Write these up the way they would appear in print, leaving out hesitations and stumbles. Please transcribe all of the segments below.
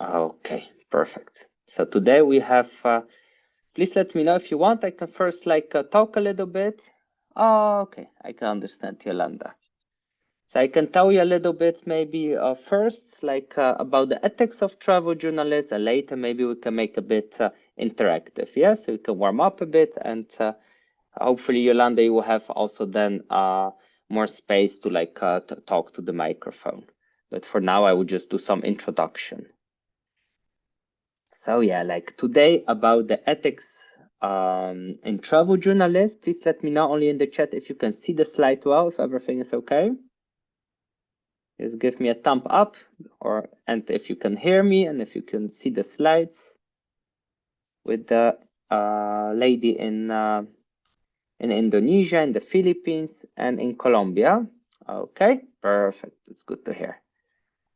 Okay, perfect. So today we have, please let me know if you want. I can first talk a little bit. Oh, okay, I can understand, Yolanda. So I can tell you a little bit maybe first about the ethics of travel journalists, and later maybe we can make a bit interactive. Yeah, so we can warm up a bit, and hopefully Yolanda, you will have also then more space to to talk to the microphone. But for now, I will just do some introduction. So yeah, like today about the ethics in travel journalists. Please let me know only in the chat if you can see the slide well, if everything is okay. Just give me a thumb up, and if you can hear me and if you can see the slides with the lady in Indonesia, in the Philippines, and in Colombia. Okay, perfect. It's good to hear.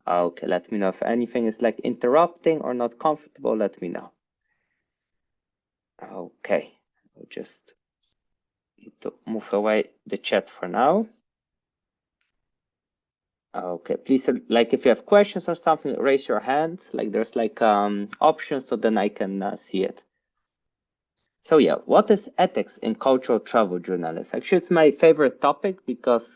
Okay, let me know if anything is like interrupting or not comfortable. Let me know. Okay, I'll just need to move away the chat for now. Okay, please, like if you have questions or something, raise your hand. Like there's options, so then I can see it. So yeah, what is ethics in cultural travel journalists? Actually, it's my favorite topic because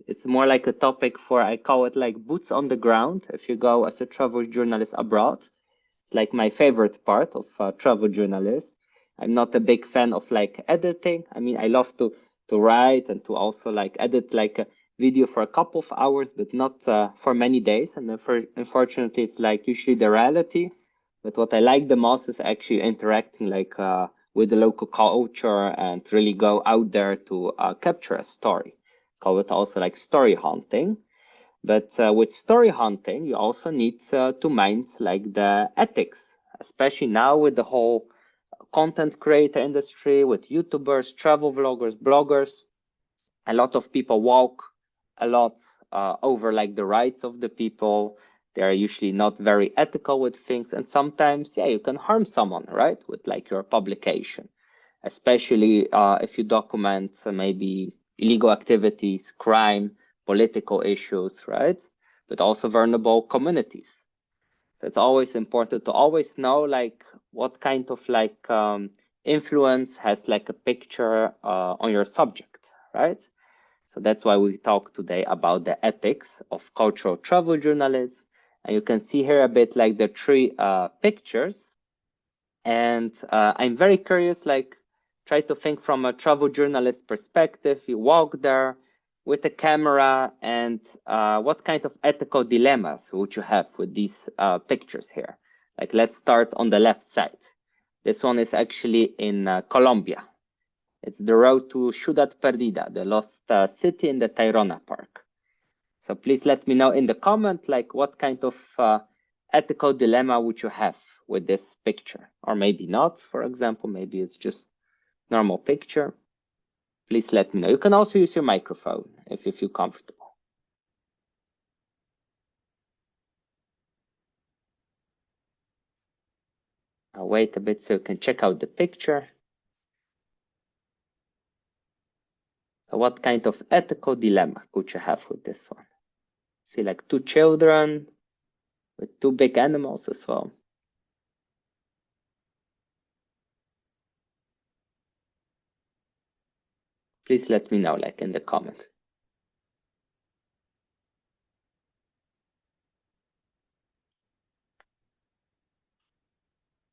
it's more like a topic for, I call it like boots on the ground. If you go as a travel journalist abroad, it's like my favorite part of travel journalists. I'm not a big fan of like editing. I mean, I love to write and to also like edit like a video for a couple of hours, but not for many days. And unfortunately, it's like usually the reality. But what I like the most is actually interacting with the local culture and really go out there to capture a story. Call it also like story hunting. But with story hunting, you also need to mind like the ethics, especially now with the whole content creator industry, with YouTubers, travel vloggers, bloggers. A lot of people walk a lot over like the rights of the people. They are usually not very ethical with things, and sometimes, yeah, you can harm someone, right, with like your publication, especially if you document maybe illegal activities, crime, political issues, right, but also vulnerable communities. So it's always important to always know like what kind of influence has like a picture on your subject, right? So that's why we talk today about the ethics of cultural travel journalism. And you can see here a bit like the three pictures. And I'm very curious, like try to think from a travel journalist perspective. You walk there with a camera, and what kind of ethical dilemmas would you have with these pictures here? Like let's start on the left side. This one is actually in Colombia. It's the road to Ciudad Perdida, the lost city in the Tayrona Park. So please let me know in the comment, like what kind of ethical dilemma would you have with this picture? Or maybe not, for example, maybe it's just normal picture. Please let me know. You can also use your microphone if you feel comfortable. I'll wait a bit so you can check out the picture. So what kind of ethical dilemma could you have with this one? See like two children with two big animals as well. Please let me know like in the comment.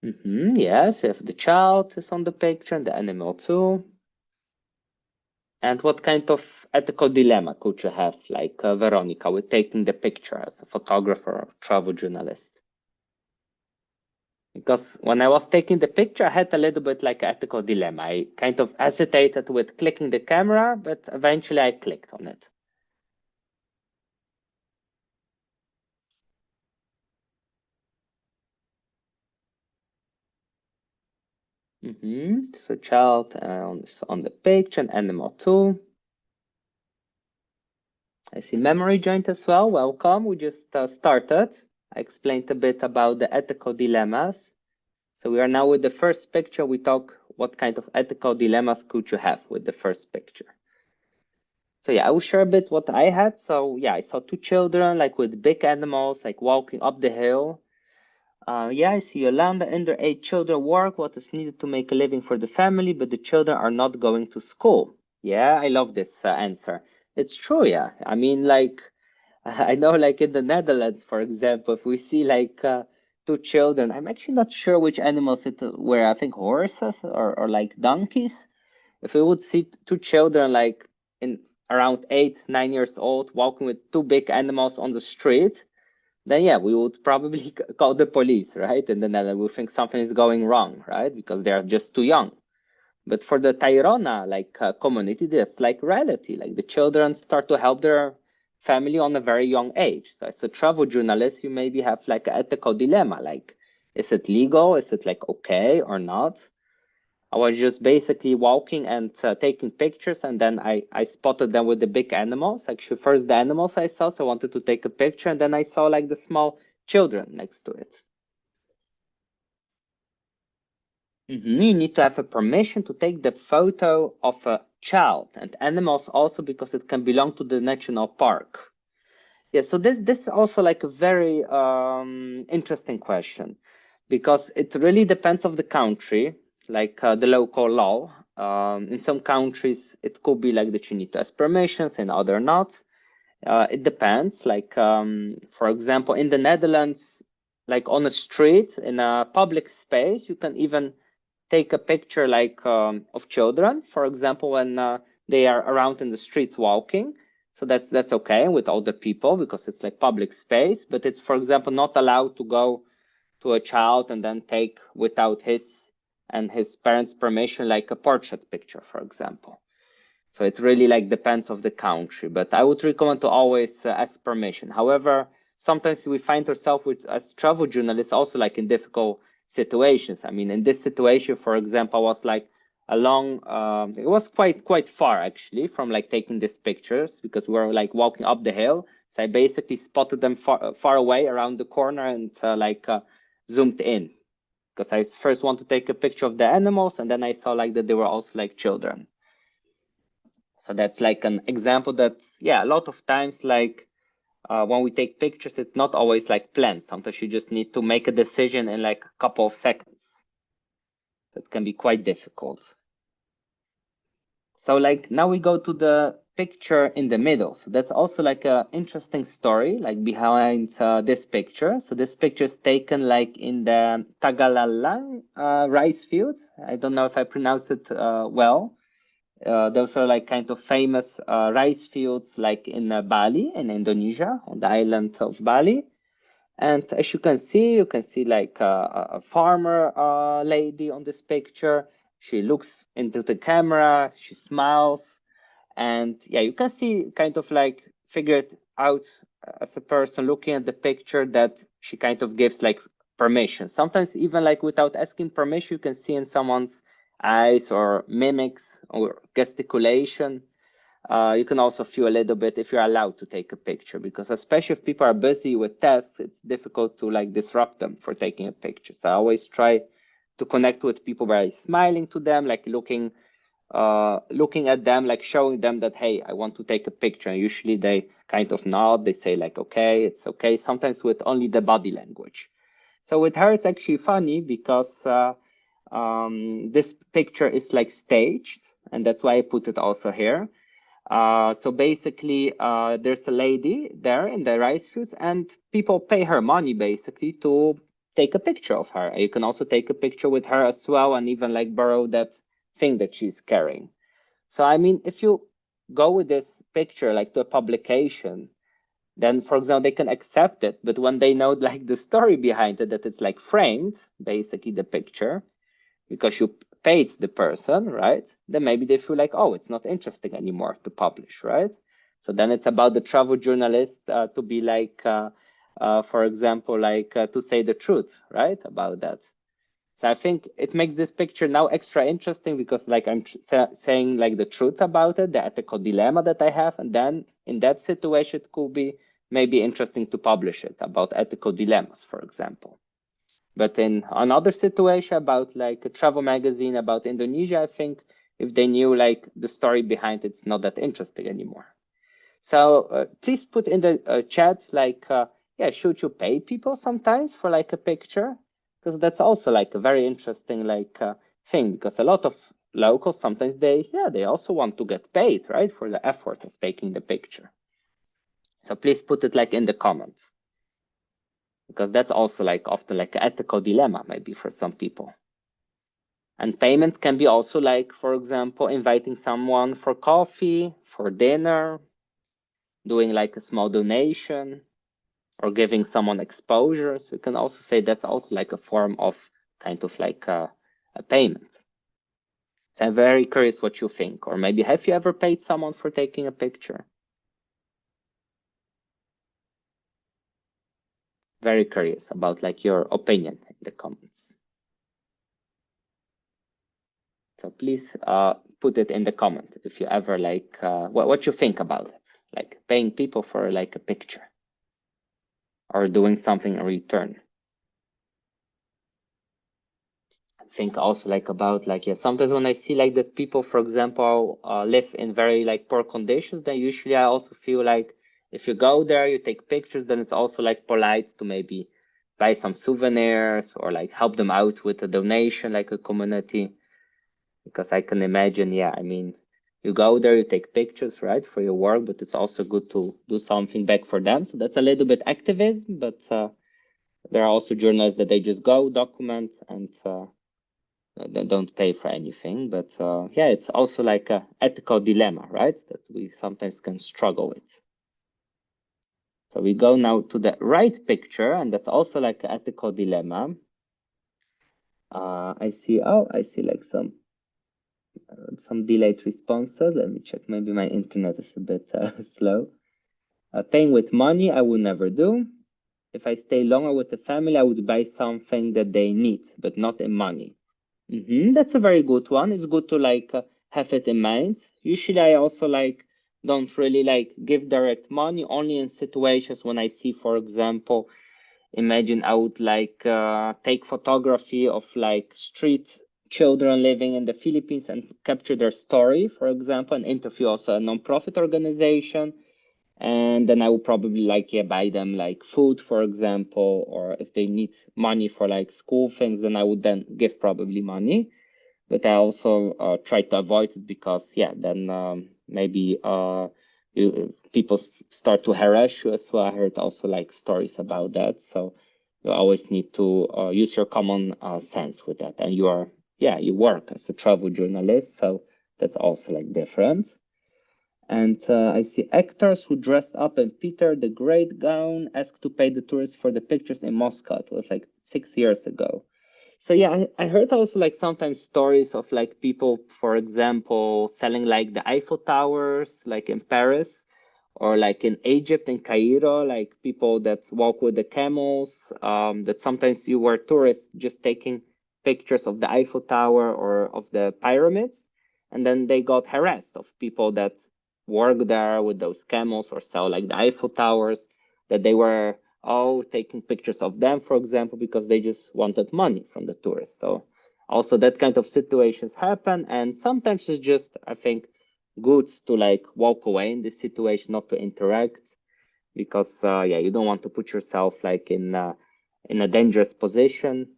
Yes, we have the child is on the picture and the animal too. And what kind of ethical dilemma could you have, like Veronica, with taking the picture as a photographer or travel journalist? Because when I was taking the picture, I had a little bit like ethical dilemma. I kind of hesitated with clicking the camera, but eventually I clicked on it. So child on the picture and animal too. I see memory joined as well. Welcome. We just started. I explained a bit about the ethical dilemmas. So we are now with the first picture. We talk what kind of ethical dilemmas could you have with the first picture. So yeah, I will share a bit what I had. So yeah, I saw two children like with big animals, like walking up the hill. Yeah, I see Yolanda. Under 8 children work what is needed to make a living for the family, but the children are not going to school. Yeah, I love this answer. It's true, yeah. I mean, like, I know, like in the Netherlands, for example, if we see like 2 children, I'm actually not sure which animals it were. I think horses or like donkeys. If we would see 2 children like in around 8, 9 years old walking with 2 big animals on the street, then yeah, we would probably call the police, right? And then we think something is going wrong, right? Because they are just too young. But for the Tairona like community, that's like reality. Like the children start to help their family on a very young age. So as a travel journalist, you maybe have like an ethical dilemma. Like, is it legal? Is it like okay or not? I was just basically walking and taking pictures, and then I spotted them with the big animals. Actually, first the animals I saw, so I wanted to take a picture, and then I saw like the small children next to it. You need to have a permission to take the photo of a child and animals also because it can belong to the national park. Yeah, so this is also like a very interesting question because it really depends of the country, like the local law. In some countries, it could be like that you need to ask permissions, in other not. It depends. Like for example, in the Netherlands, like on a street in a public space, you can even take a picture like of children, for example, when they are around in the streets walking. So that's okay with all the people because it's like public space, but it's, for example, not allowed to go to a child and then take without his and his parents' permission, like a portrait picture, for example. So it really like depends of the country, but I would recommend to always ask permission. However, sometimes we find ourselves with as travel journalists also like in difficult situations. I mean, in this situation, for example, I was like along, it was quite far actually from like taking these pictures because we were like walking up the hill. So I basically spotted them far away around the corner and zoomed in because I first want to take a picture of the animals and then I saw like that they were also like children. So that's like an example that, yeah, a lot of times, like when we take pictures, it's not always like planned. Sometimes you just need to make a decision in like a couple of seconds. That can be quite difficult. So like now we go to the picture in the middle. So that's also like a interesting story, like behind this picture. So this picture is taken like in the Tagalalang rice fields. I don't know if I pronounced it well. Those are like kind of famous rice fields like in Bali in Indonesia on the island of Bali. And as you can see like a farmer lady on this picture. She looks into the camera, she smiles, and yeah, you can see kind of like figured out as a person looking at the picture that she kind of gives like permission. Sometimes even like without asking permission, you can see in someone's eyes or mimics or gesticulation. You can also feel a little bit if you're allowed to take a picture, because especially if people are busy with tasks, it's difficult to like disrupt them for taking a picture. So I always try to connect with people by smiling to them, like looking at them, like showing them that, hey, I want to take a picture. And usually they kind of nod, they say like, okay, it's okay, sometimes with only the body language. So with her, it's actually funny because this picture is like staged, and that's why I put it also here. So basically, there's a lady there in the rice fields, and people pay her money basically to take a picture of her. You can also take a picture with her as well, and even like borrow that thing that she's carrying. So I mean, if you go with this picture like to a publication, then for example they can accept it. But when they know like the story behind it, that it's like framed, basically the picture, because you paid the person, right? Then maybe they feel like, oh, it's not interesting anymore to publish, right? So then it's about the travel journalist to be like, for example, like to say the truth, right, about that. So I think it makes this picture now extra interesting because like I'm saying like the truth about it, the ethical dilemma that I have. And then in that situation, it could be maybe interesting to publish it about ethical dilemmas, for example. But in another situation about like a travel magazine about Indonesia, I think if they knew like the story behind it, it's not that interesting anymore. So please put in the chat like yeah, should you pay people sometimes for like a picture? Because that's also like a very interesting like thing, because a lot of locals sometimes they also want to get paid, right, for the effort of taking the picture. So please put it like in the comments, because that's also like often like an ethical dilemma maybe for some people. And payment can be also like, for example, inviting someone for coffee, for dinner, doing like a small donation, or giving someone exposure. So you can also say that's also like a form of kind of like a payment. So I'm very curious what you think. Or maybe have you ever paid someone for taking a picture? Very curious about like your opinion in the comments. So please put it in the comment if you ever like what you think about it, like paying people for like a picture or doing something in return. Think also like about like, yeah, sometimes when I see like that people, for example, live in very like poor conditions, then usually I also feel like if you go there, you take pictures, then it's also like polite to maybe buy some souvenirs or like help them out with a donation, like a community. Because I can imagine, yeah, I mean, you go there, you take pictures, right, for your work, but it's also good to do something back for them. So that's a little bit activism, but there are also journalists that they just go document and they don't pay for anything. But yeah, it's also like a ethical dilemma, right, that we sometimes can struggle with. So we go now to the right picture, and that's also like an ethical dilemma. I see like some delayed responses. Let me check. Maybe my internet is a bit slow. Paying with money, I would never do. If I stay longer with the family, I would buy something that they need, but not in money. That's a very good one. It's good to like have it in mind. Usually, I also like don't really like give direct money only in situations when I see, for example, imagine I would like take photography of like street children living in the Philippines and capture their story, for example, and interview also a non-profit organization. And then I would probably like, yeah, buy them like food, for example, or if they need money for like school things, then I would then give probably money. But I also try to avoid it because, yeah, then maybe people start to harass you as well. I heard also like stories about that. So you always need to use your common sense with that. And you work as a travel journalist. So that's also like different. And I see actors who dressed up in Peter the Great gown asked to pay the tourists for the pictures in Moscow. It was like 6 years ago. So yeah, I heard also like sometimes stories of like people, for example, selling like the Eiffel Towers, like in Paris, or like in Egypt, in Cairo, like people that walk with the camels, that sometimes you were tourists just taking pictures of the Eiffel Tower or of the pyramids, and then they got harassed of people that work there with those camels or sell like the Eiffel Towers, that they were all taking pictures of them, for example, because they just wanted money from the tourists. So also that kind of situations happen, and sometimes it's just, I think, good to like walk away in this situation, not to interact, because yeah, you don't want to put yourself like in a dangerous position.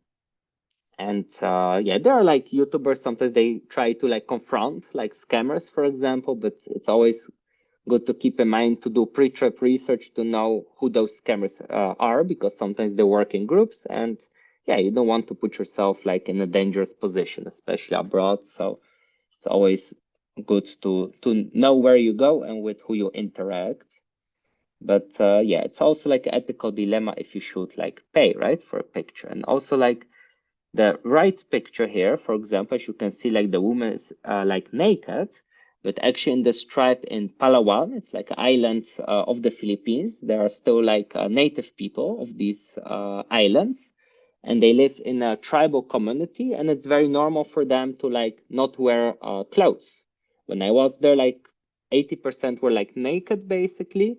And yeah, there are like YouTubers, sometimes they try to like confront like scammers, for example, but it's always good to keep in mind to do pre-trip research to know who those scammers are, because sometimes they work in groups, and yeah, you don't want to put yourself like in a dangerous position, especially abroad. So it's always good to know where you go and with who you interact. But yeah, it's also like an ethical dilemma if you should like pay, right, for a picture. And also like the right picture here, for example, as you can see, like the woman is like naked, but actually in the stripe in Palawan, it's like an island of the Philippines. There are still like native people of these islands, and they live in a tribal community, and it's very normal for them to like not wear clothes. When I was there, like 80% were like naked basically.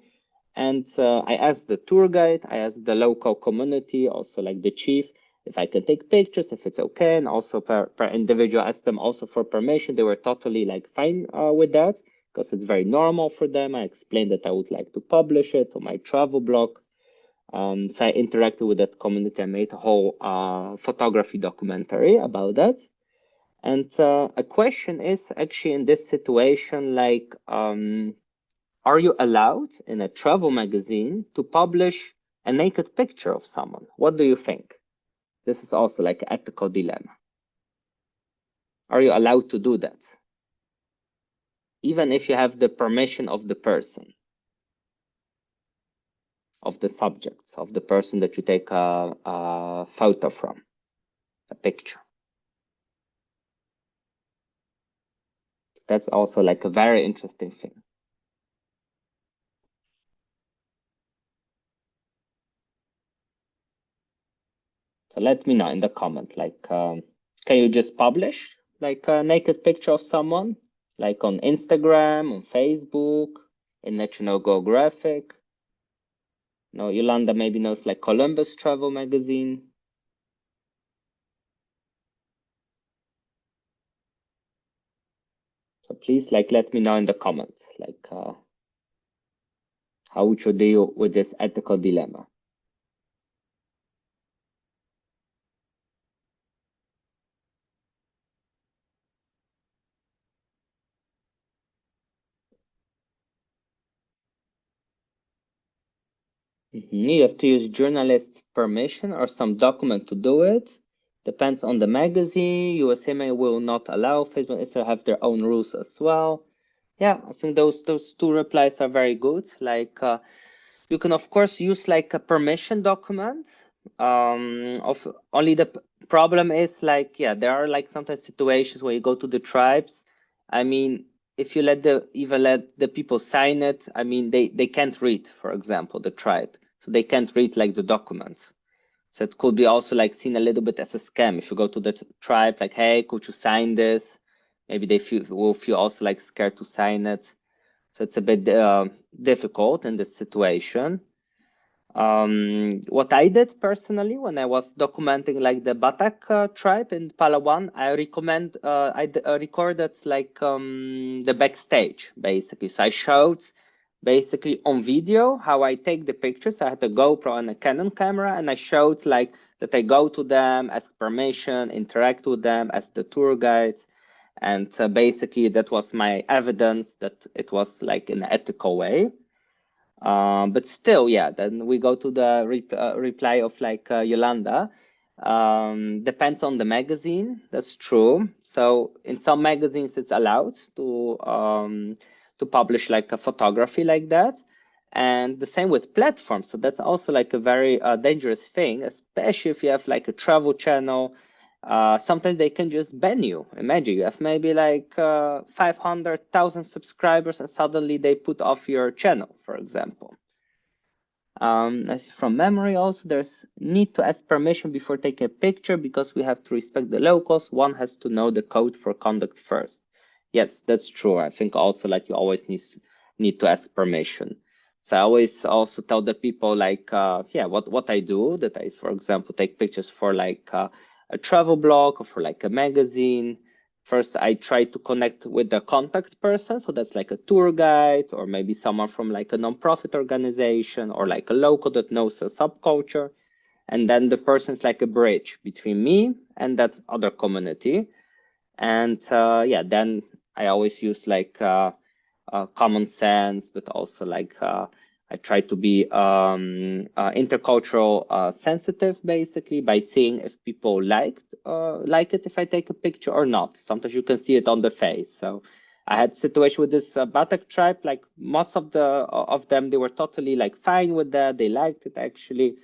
And I asked the tour guide, I asked the local community, also like the chief, if I can take pictures, if it's okay, and also per individual, ask them also for permission. They were totally like fine with that, because it's very normal for them. I explained that I would like to publish it on my travel blog. So I interacted with that community. I made a whole photography documentary about that. And a question is actually in this situation, like, are you allowed in a travel magazine to publish a naked picture of someone? What do you think? This is also like an ethical dilemma. Are you allowed to do that? Even if you have the permission of the person, of the subject, of the person that you take a photo from, a picture. That's also like a very interesting thing. So let me know in the comment, like, can you just publish like a naked picture of someone, like on Instagram, on Facebook, in National Geographic? No, Yolanda maybe knows like Columbus Travel Magazine. So please like let me know in the comments, like how would you deal with this ethical dilemma? You have to use journalist permission or some document to do it. Depends on the magazine. USA may will not allow. Facebook, Instagram have their own rules as well. Yeah, I think those two replies are very good. Like you can of course use like a permission document. Of only the problem is like, yeah, there are like sometimes situations where you go to the tribes. I mean, if you even let the people sign it, I mean they can't read, for example, the tribe. So they can't read like the documents. So it could be also like seen a little bit as a scam. If you go to the tribe, like, hey, could you sign this? Maybe they will feel also like scared to sign it. So it's a bit difficult in this situation. What I did personally when I was documenting like the Batak tribe in Palawan, I recorded like the backstage basically. So I showed basically on video how I take the pictures. I had a GoPro and a Canon camera, and I showed like that I go to them, ask permission, interact with them as the tour guides, and basically that was my evidence that it was like in an ethical way. But still, yeah, then we go to the reply of like Yolanda. Depends on the magazine. That's true. So in some magazines, it's allowed to publish like a photography like that. And the same with platforms. So that's also like a very dangerous thing, especially if you have like a travel channel. Sometimes they can just ban you. Imagine you have maybe like 500,000 subscribers and suddenly they put off your channel, for example. I see from memory also, there's need to ask permission before taking a picture because we have to respect the locals. One has to know the code for conduct first. Yes, that's true. I think also like you always need to ask permission. So I always also tell the people like, yeah, what I do, that I, for example, take pictures for like a travel blog or for like a magazine. First, I try to connect with the contact person. So that's like a tour guide or maybe someone from like a nonprofit organization or like a local that knows a subculture. And then the person is like a bridge between me and that other community. And yeah, then I always use like common sense, but also like I try to be intercultural sensitive, basically, by seeing if people like it if I take a picture or not. Sometimes you can see it on the face. So I had situation with this Batak tribe. Like most of them, they were totally like fine with that. They liked it actually.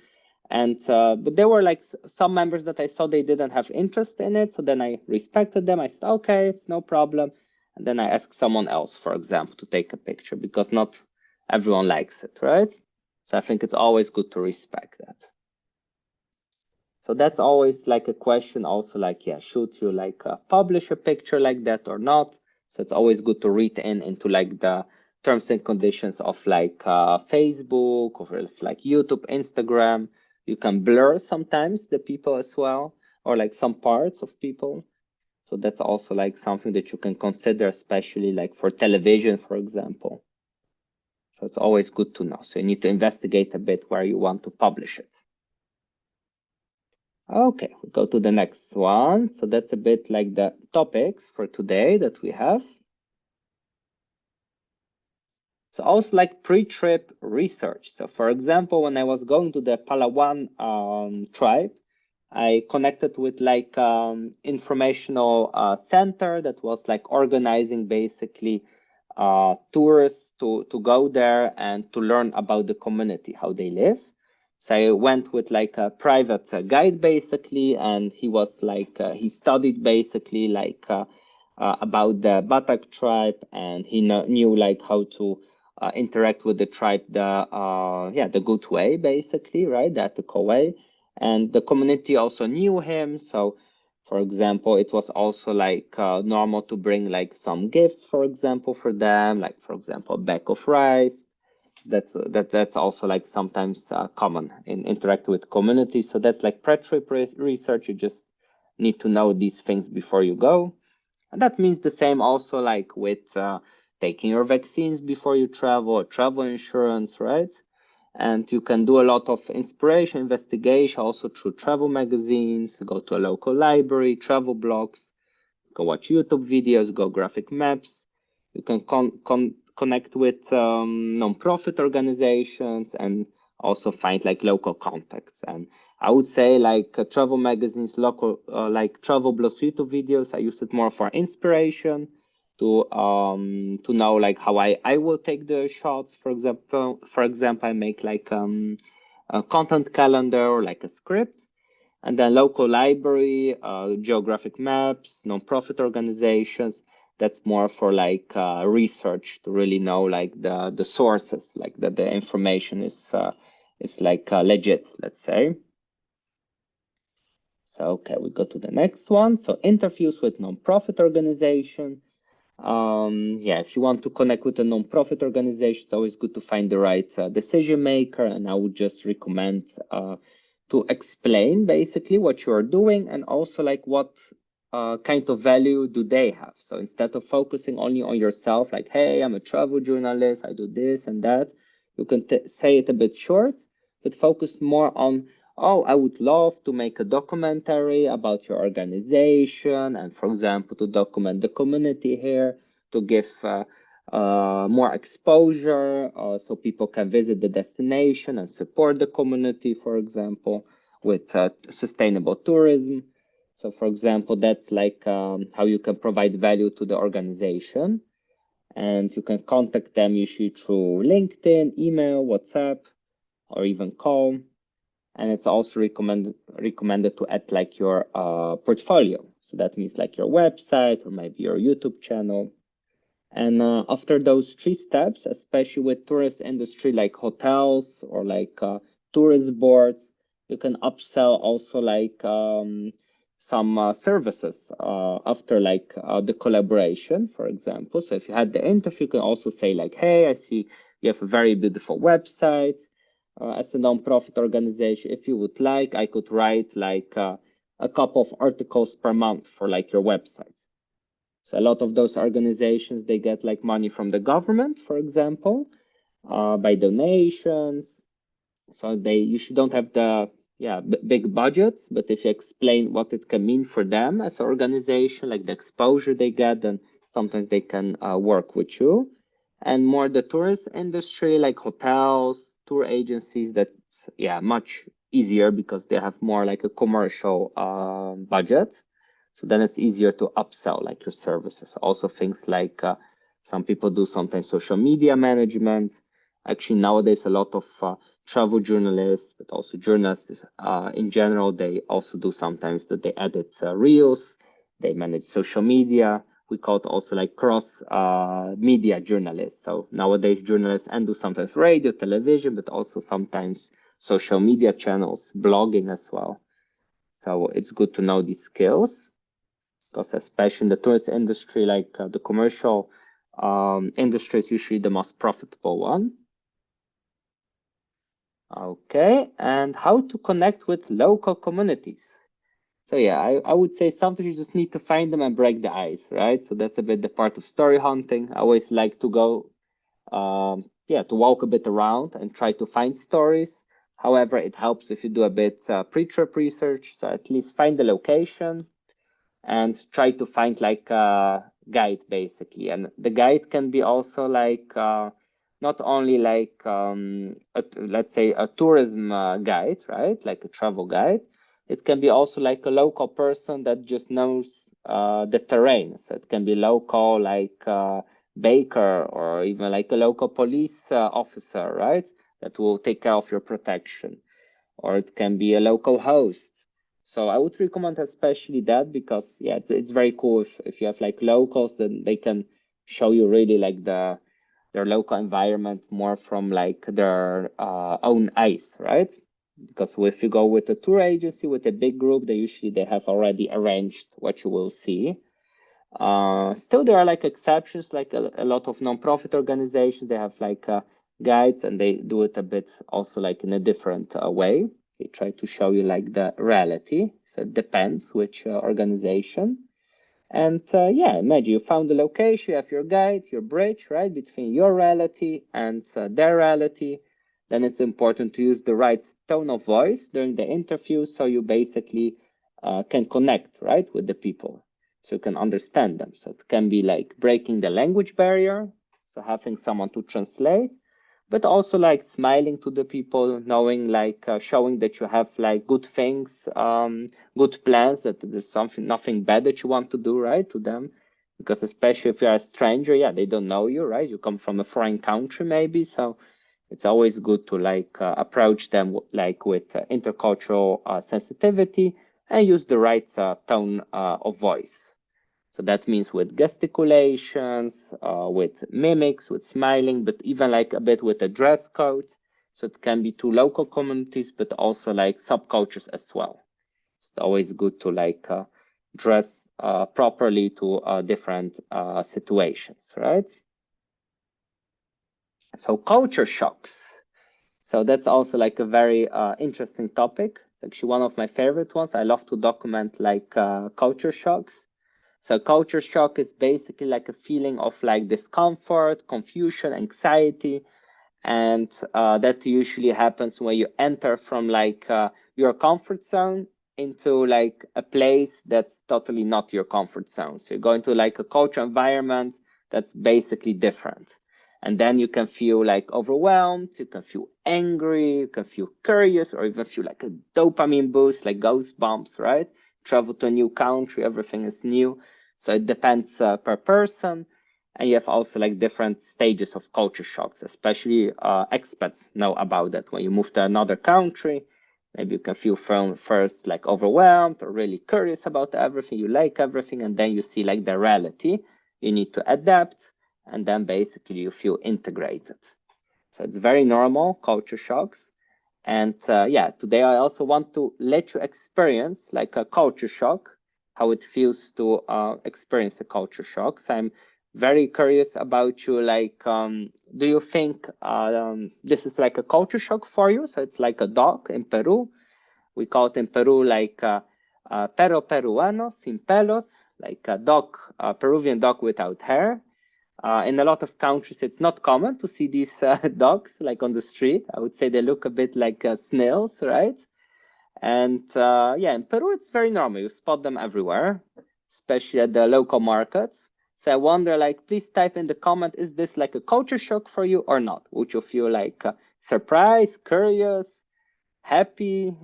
And but there were like some members that I saw they didn't have interest in it. So then I respected them. I said, okay, it's no problem. And then I asked someone else, for example, to take a picture because not everyone likes it, right? So I think it's always good to respect that. So that's always like a question also like, yeah, should you like publish a picture like that or not? So it's always good to read into like the terms and conditions of like Facebook or like YouTube, Instagram. You can blur sometimes the people as well, or like some parts of people. So that's also like something that you can consider, especially like for television, for example. So it's always good to know. So you need to investigate a bit where you want to publish it. Okay, we go to the next one. So that's a bit like the topics for today that we have. So also like pre-trip research. So for example, when I was going to the Palawan tribe, I connected with like informational center that was like organizing basically tourists to go there and to learn about the community, how they live. So I went with like a private guide basically, and he was like, he studied basically like about the Batak tribe, and he knew like how to interact with the tribe the good way basically, right, the ethical way. And the community also knew him. So for example, it was also like normal to bring like some gifts, for example, for them, like for example, a bag of rice. That's also like sometimes common in interact with community. So that's like pre-trip research. You just need to know these things before you go. And that means the same also like with taking your vaccines before you travel, travel insurance, right? And you can do a lot of inspiration investigation also through travel magazines, go to a local library, travel blogs, go watch YouTube videos, go graphic maps. You can connect with non-profit organizations and also find like local contacts. And I would say like travel magazines, local like travel blogs, YouTube videos. I use it more for inspiration to know like how I will take the shots. For example, I make like a content calendar or like a script, and then local library, geographic maps, non-profit organizations. That's more for like research to really know like the sources, like that the information is like legit, let's say. So okay, we go to the next one. So interviews with non-profit organization. Yeah, if you want to connect with a non-profit organization, it's always good to find the right decision maker, and I would just recommend to explain basically what you are doing and also like what kind of value do they have. So instead of focusing only on yourself, like, hey, I'm a travel journalist, I do this and that, you can say it a bit short, but focus more on, oh, I would love to make a documentary about your organization, and for example, to document the community here, to give more exposure so people can visit the destination and support the community, for example, with sustainable tourism. So for example, that's like how you can provide value to the organization, and you can contact them usually through LinkedIn, email, WhatsApp, or even call. And it's also recommended to add like your portfolio. So that means like your website or maybe your YouTube channel. And after those three steps, especially with tourist industry like hotels or like tourist boards, you can upsell also like some services after like the collaboration, for example. So if you had the interview, you can also say like, hey, I see you have a very beautiful website. As a non-profit organization, if you would like, I could write like a couple of articles per month for like your website. So a lot of those organizations, they get like money from the government, for example, by donations. So they usually don't have the big budgets, but if you explain what it can mean for them as an organization, like the exposure they get, then sometimes they can work with you. And more the tourist industry, like hotels, tour agencies, that's much easier because they have more like a commercial budget. So then it's easier to upsell like your services. Also things like some people do sometimes social media management. Actually, nowadays a lot of travel journalists, but also journalists in general, they also do sometimes that they edit reels, they manage social media. We call it also like cross media journalists. So nowadays journalists and do sometimes radio, television, but also sometimes social media channels, blogging as well. So it's good to know these skills, because especially in the tourist industry, like the commercial industry is usually the most profitable one. Okay, and how to connect with local communities. So yeah, I would say sometimes you just need to find them and break the ice, right? So that's a bit the part of story hunting. I always like to go, yeah, to walk a bit around and try to find stories. However, it helps if you do a bit pre-trip research, so at least find the location and try to find like a guide basically. And the guide can be also like not only like let's say a tourism guide, right? Like a travel guide. It can be also like a local person that just knows the terrain. So it can be local like baker or even like a local police officer, right? That will take care of your protection, or it can be a local host. So I would recommend especially that because yeah, it's very cool if you have like locals, then they can show you really like their local environment more from like their own eyes, right? Because if you go with a tour agency with a big group, they have already arranged what you will see. Still, there are like exceptions, like a lot of non-profit organizations. They have like guides, and they do it a bit also like in a different way. They try to show you like the reality. So it depends which organization. And yeah, imagine you found the location, you have your guide, your bridge, right, between your reality and their reality. Then it's important to use the right tone of voice during the interview so you basically can connect, right, with the people, so you can understand them. So it can be like breaking the language barrier, so having someone to translate, but also like smiling to the people, knowing like showing that you have like good things, good plans, that there's something, nothing bad that you want to do, right, to them. Because especially if you're a stranger, yeah, they don't know you, right? You come from a foreign country maybe, so it's always good to like approach them like with intercultural sensitivity and use the right tone of voice. So that means with gesticulations, with mimics, with smiling, but even like a bit with a dress code. So it can be to local communities, but also like subcultures as well. It's always good to like dress properly to different situations, right? So culture shocks. So that's also like a very interesting topic. It's actually one of my favorite ones. I love to document like culture shocks. So culture shock is basically like a feeling of like discomfort, confusion, anxiety, and that usually happens when you enter from like your comfort zone into like a place that's totally not your comfort zone. So you're going to like a culture environment that's basically different. And then you can feel like overwhelmed, you can feel angry, you can feel curious, or even feel like a dopamine boost, like goosebumps, right? Travel to a new country, everything is new. So it depends per person. And you have also like different stages of culture shocks, especially expats know about that. When you move to another country, maybe you can feel from first like overwhelmed or really curious about everything. You like everything, and then you see like the reality. You need to adapt, and then basically you feel integrated. So it's very normal, culture shocks. And yeah, today I also want to let you experience like a culture shock, how it feels to experience a culture shock. So I'm very curious about you. Like, do you think this is like a culture shock for you? So it's like a dog in Peru. We call it in Peru like perro peruano sin pelos, like a dog, a Peruvian dog without hair. In a lot of countries, it's not common to see these dogs like on the street. I would say they look a bit like snails, right? And yeah, in Peru, it's very normal. You spot them everywhere, especially at the local markets. So I wonder, like, please type in the comment, is this like a culture shock for you or not? Would you feel like surprised, curious, happy,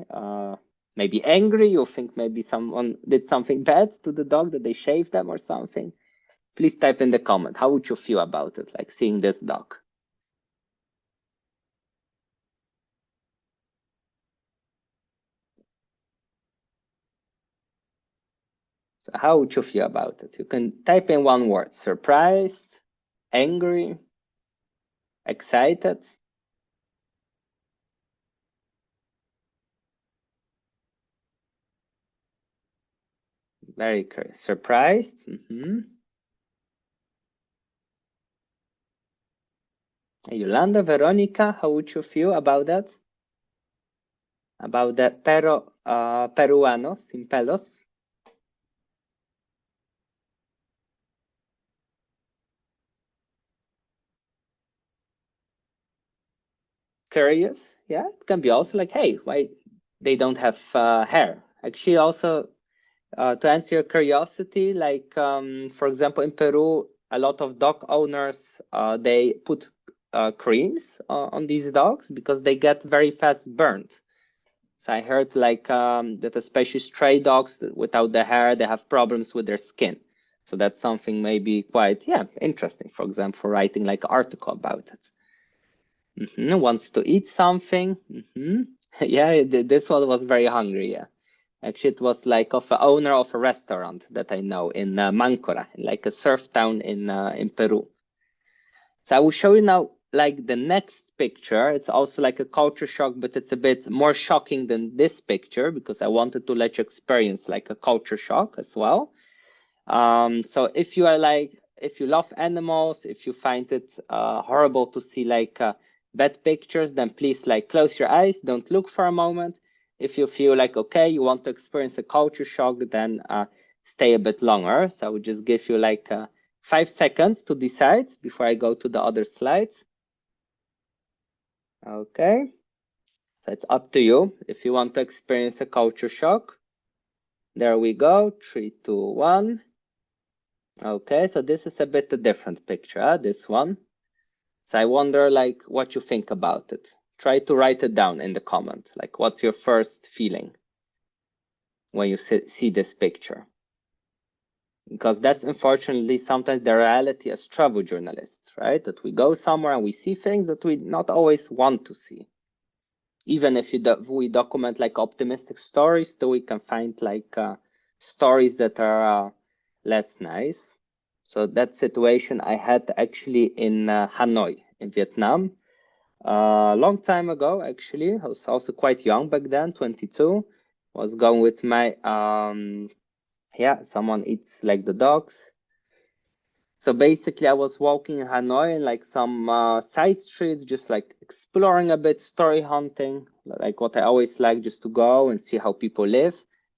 maybe angry? You think maybe someone did something bad to the dog, that they shaved them or something? Please type in the comment. How would you feel about it, like seeing this dog? So how would you feel about it? You can type in one word: surprised, angry, excited. Very curious. Surprised. Yolanda, Veronica, how would you feel about that? About the peruano sin pelos? curious, yeah, it can be also like, hey, why they don't have hair? Actually, also to answer your curiosity, like for example, in Peru, a lot of dog owners they put creams on these dogs because they get very fast burned. So I heard like that especially stray dogs without the hair, they have problems with their skin. So that's something maybe quite, yeah, interesting, for example, for writing like an article about it. Wants to eat something. Yeah, this one was very hungry, yeah. Actually, it was like of the owner of a restaurant that I know in Mancora, like a surf town in Peru. So I will show you now like the next picture. It's also like a culture shock, but it's a bit more shocking than this picture because I wanted to let you experience like a culture shock as well. So if you are like, if you love animals, if you find it horrible to see like bad pictures, then please like close your eyes, don't look for a moment. If you feel like, okay, you want to experience a culture shock, then stay a bit longer. So I would just give you like 5 seconds to decide before I go to the other slides. Okay, so it's up to you if you want to experience a culture shock. There we go, 3, 2, 1. Okay, so this is a bit a different picture, this one. So I wonder like what you think about it. Try to write it down in the comment. Like what's your first feeling when you see this picture? Because that's unfortunately sometimes the reality as travel journalists, right? That we go somewhere and we see things that we not always want to see. Even if we document like optimistic stories, so we can find like stories that are less nice. So that situation I had actually in Hanoi in Vietnam a long time ago. Actually, I was also quite young back then, 22. Was going with my yeah, someone eats like the dogs. So basically, I was walking in Hanoi and like some side streets, just like exploring a bit, story hunting, like what I always like, just to go and see how people live.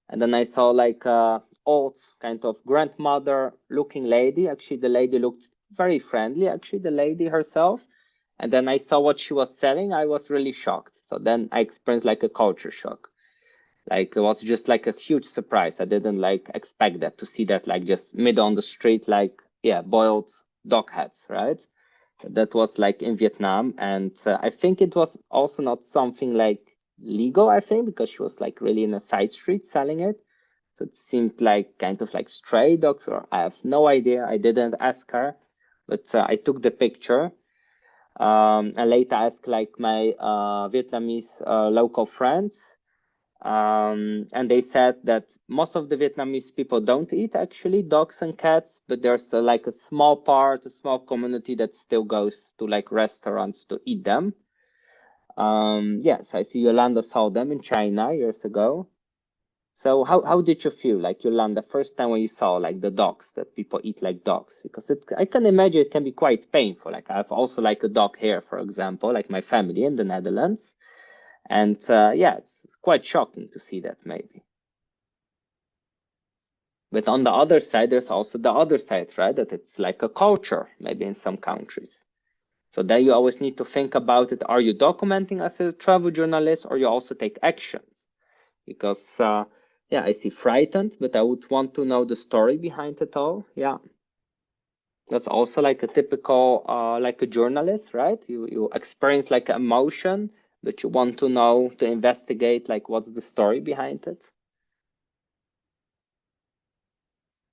And then I saw like old kind of grandmother looking lady. Actually, the lady looked very friendly, actually, the lady herself. And then I saw what she was selling. I was really shocked. So then I experienced like a culture shock. Like it was just like a huge surprise. I didn't like expect that to see that like just mid on the street, like yeah, boiled dog heads, right? That was like in Vietnam, and I think it was also not something like legal. I think because she was like really in a side street selling it, so it seemed like kind of like stray dogs, or I have no idea. I didn't ask her, but I took the picture. And later asked like my Vietnamese local friends, and they said that most of the Vietnamese people don't eat actually dogs and cats, but there's like a small part, a small community that still goes to like restaurants to eat them. Yes, I see Yolanda saw them in China years ago. So how did you feel like Yolanda first time when you saw like the dogs that people eat like dogs? Because I can imagine it can be quite painful. Like I have also like a dog here, for example, like my family in the Netherlands. And yeah, it's quite shocking to see that maybe. But on the other side, there's also the other side, right? That it's like a culture, maybe in some countries. So then you always need to think about it. Are you documenting as a travel journalist or you also take actions? Because, yeah, I see frightened, but I would want to know the story behind it all. Yeah. That's also like a typical, like a journalist, right? You experience like emotion, but you want to know, to investigate, like what's the story behind it.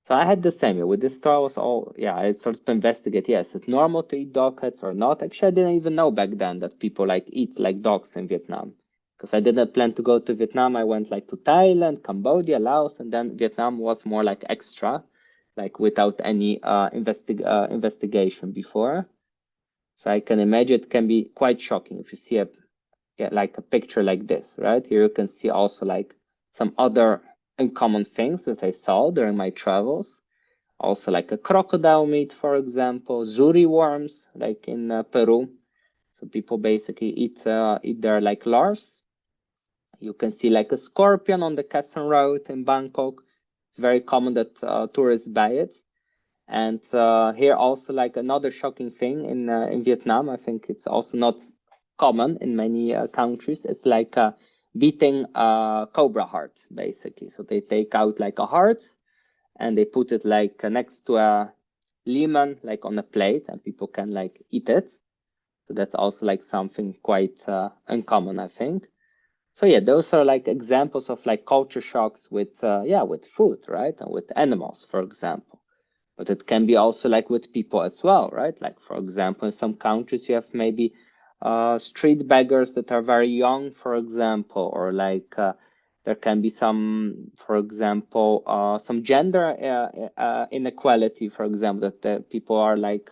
So I had the same. With this story, I was all, yeah, I started to investigate. Yes, it's normal to eat dog heads or not. Actually, I didn't even know back then that people like eat like dogs in Vietnam. Because I didn't plan to go to Vietnam. I went like to Thailand, Cambodia, Laos, and then Vietnam was more like extra, like without any investigation before. So I can imagine it can be quite shocking if you see a, yeah, like a picture like this, right? Here you can see also like some other uncommon things that I saw during my travels. Also like a crocodile meat, for example, zuri worms, like in Peru. So people basically eat their like larvae. You can see like a scorpion on the Quezon Road in Bangkok. It's very common that tourists buy it. And here also like another shocking thing in Vietnam. I think it's also not common in many countries. It's like beating a cobra heart, basically. So they take out like a heart and they put it like next to a lemon, like on a plate, and people can like eat it. So that's also like something quite uncommon, I think. So yeah, those are like examples of like culture shocks with with food, right? And with animals, for example. But it can be also like with people as well, right? Like for example, in some countries you have maybe street beggars that are very young, for example, or like there can be some, for example, some gender inequality, for example, that the people are like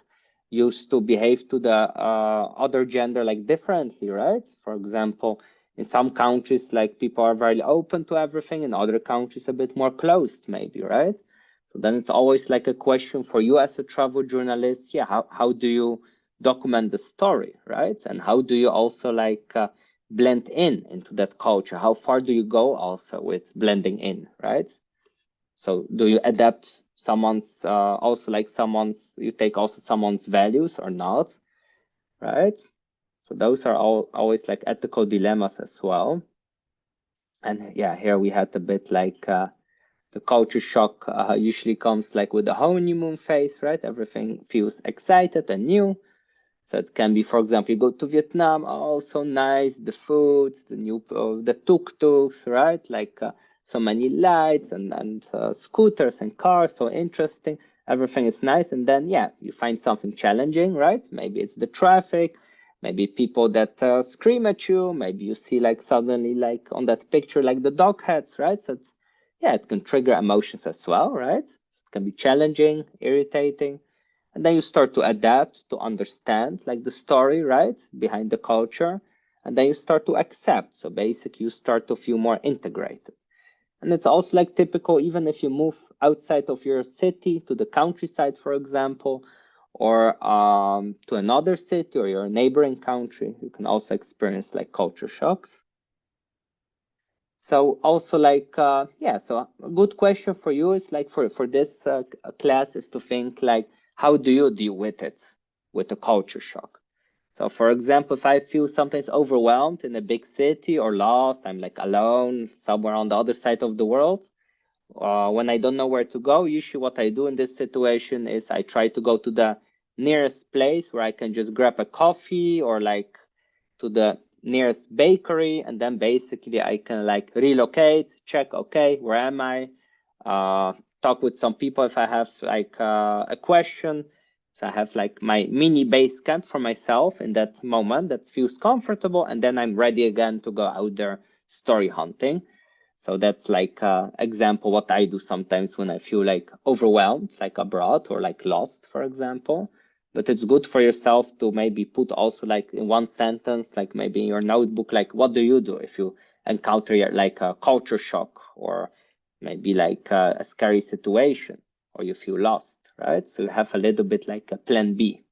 used to behave to the other gender like differently, right? For example, in some countries, like people are very open to everything, in other countries, a bit more closed, maybe, right? So then it's always like a question for you as a travel journalist. Yeah, how do you document the story, right? And how do you also like blend in into that culture? How far do you go also with blending in, right? So do you adapt someone's also like someone's, you take also someone's values or not, right? So those are all always like ethical dilemmas as well. And yeah, here we had a bit like the culture shock usually comes like with the honeymoon phase, right? Everything feels excited and new. So it can be, for example, you go to Vietnam, oh, so nice, the food, the new, the tuk-tuks, right? Like so many lights and scooters and cars, so interesting. Everything is nice. And then, yeah, you find something challenging, right? Maybe it's the traffic, maybe people that scream at you, maybe you see like suddenly like on that picture, like the dog heads, right? So it's, yeah, it can trigger emotions as well, right? It can be challenging, irritating, and then you start to adapt to understand like the story, right, behind the culture, and then you start to accept. So basically you start to feel more integrated. And it's also like typical, even if you move outside of your city to the countryside, for example, or to another city or your neighboring country, you can also experience like culture shocks. So also like so a good question for you is like for this class is to think like, how do you deal with it, with a culture shock? So for example, if I feel sometimes overwhelmed in a big city or lost, I'm like alone somewhere on the other side of the world, when I don't know where to go, usually what I do in this situation is I try to go to the nearest place where I can just grab a coffee, or like to the nearest bakery, and then basically I can like relocate, check, okay, where am I? Talk with some people if I have like a question. So I have like my mini base camp for myself in that moment that feels comfortable, and then I'm ready again to go out there story hunting. So that's like example what I do sometimes when I feel like overwhelmed, like abroad or like lost, for example. But it's good for yourself to maybe put also like in one sentence, like maybe in your notebook, like what do you do if you encounter like a culture shock, or maybe like a scary situation, or you feel lost, right? So you have a little bit like a plan B.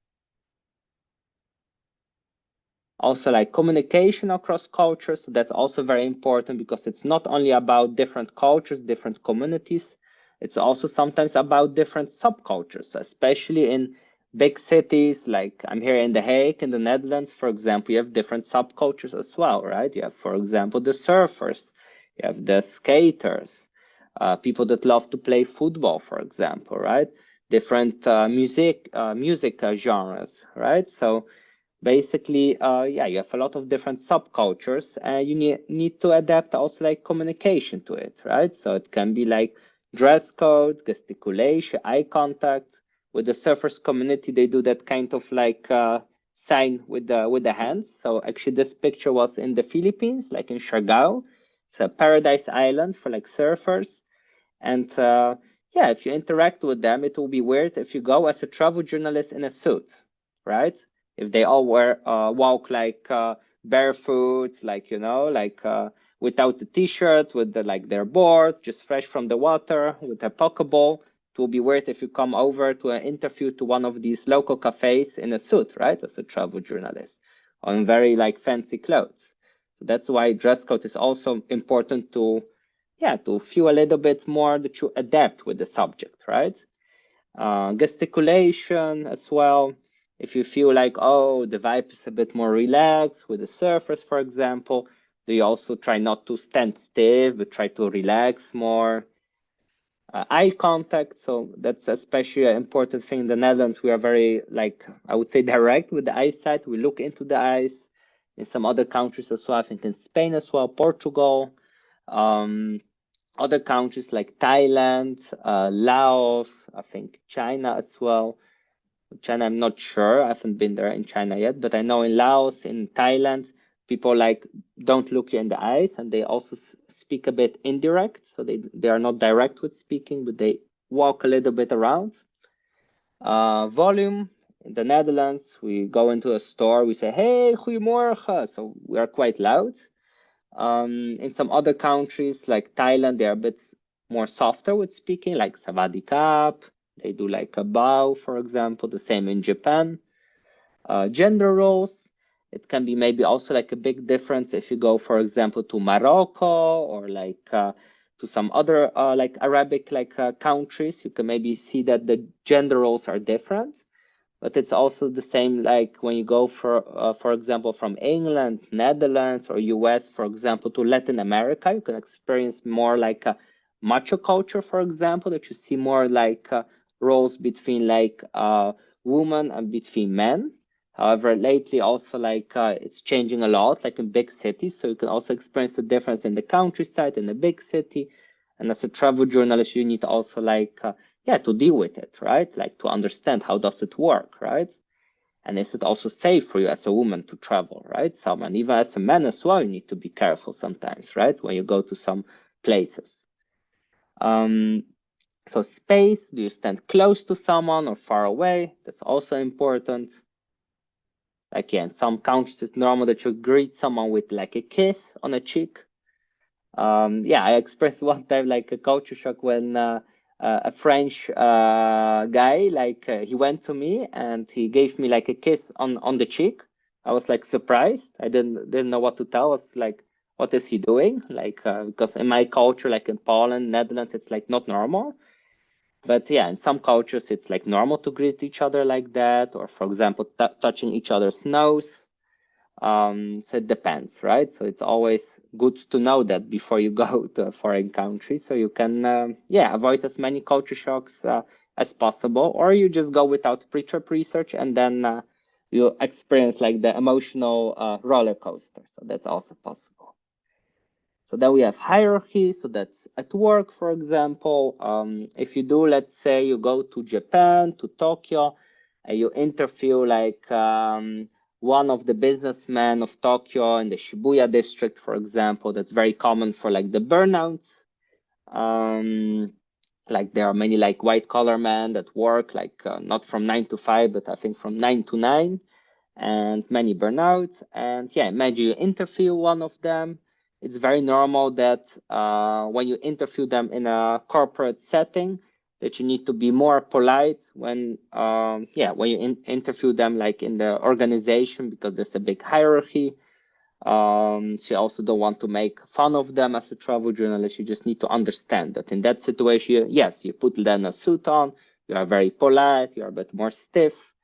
Also like communication across cultures, so that's also very important, because it's not only about different cultures, different communities, it's also sometimes about different subcultures, especially in big cities. Like I'm here in The Hague in the Netherlands, for example, you have different subcultures as well, right? You have, for example, the surfers, you have the skaters, people that love to play football, for example, right? Different music genres, right? So basically you have a lot of different subcultures, and you need to adapt also like communication to it, right? So it can be like dress code, gesticulation, eye contact. With the surfers community, they do that kind of like sign with the hands. So actually this picture was in the Philippines, like in Siargao. It's a paradise island for like surfers. And if you interact with them, it will be weird if you go as a travel journalist in a suit, right? If they all walk like barefoot, like, like without the t-shirt, with like their board, just fresh from the water, with a pokeball. It will be weird if you come over to an interview to one of these local cafes in a suit, right? As a travel journalist, on very like fancy clothes. So that's why dress code is also important to feel a little bit more that you adapt with the subject, right? Gesticulation as well. If you feel like, oh, the vibe is a bit more relaxed with the surfers, for example, do you also try not to stand stiff, but try to relax more? Eye contact, so that's especially an important thing in the Netherlands. We are very, like, I would say, direct with the eyesight. We look into the eyes. In some other countries as well, I think in Spain as well, Portugal, other countries like Thailand, Laos, I think China as well. China, I'm not sure. I haven't been there in China yet, but I know in Laos, in Thailand, people like don't look you in the eyes, and they also speak a bit indirect. So they are not direct with speaking, but they walk a little bit around. Volume. In the Netherlands, we go into a store, we say, "Hey, goedemorgen." So we are quite loud. In some other countries like Thailand, they are a bit more softer with speaking, like Savadi Kap. They do like a bow, for example, the same in Japan. Gender roles, it can be maybe also like a big difference if you go, for example, to Morocco or like to some other like Arabic like countries. You can maybe see that the gender roles are different. But it's also the same like when you go for example, from England, Netherlands, or US, for example, to Latin America, you can experience more like a macho culture, for example, that you see more like roles between like women and between men. However, lately also like it's changing a lot, like in big cities. So you can also experience the difference in the countryside in the big city. And as a travel journalist, you need also like yeah, to deal with it, right? Like to understand how does it work, right? And is it also safe for you as a woman to travel, right? And even as a man as well, you need to be careful sometimes, right? When you go to some places. So space, do you stand close to someone or far away? That's also important. Like, yeah, in some countries, it's normal that you greet someone with like a kiss on a cheek. Yeah, I experienced one time like a culture shock when a French guy like he went to me and he gave me like a kiss on the cheek. I was like surprised. I didn't know what to tell. I was like, what is he doing? Like because in my culture, like in Poland, Netherlands, it's like not normal. But yeah, in some cultures, it's like normal to greet each other like that, or for example, touching each other's nose. So it depends, right? So it's always good to know that before you go to a foreign country, so you can, yeah, avoid as many culture shocks as possible, or you just go without pre-trip research and then you experience like the emotional roller coaster. So that's also possible. So then we have hierarchy. So that's at work, for example. If you do, let's say you go to Japan, to Tokyo, and you interview like one of the businessmen of Tokyo in the Shibuya district, for example, that's very common for like the burnouts. Like there are many like white collar men that work like not from 9 to 5, but I think from 9 to 9, and many burnouts. And yeah, imagine you interview one of them. It's very normal that when you interview them in a corporate setting, that you need to be more polite when yeah, when you interview them like in the organization, because there's a big hierarchy. So you also don't want to make fun of them as a travel journalist. You just need to understand that in that situation, yes, you put then a suit on, you are very polite, you're a bit more stiff,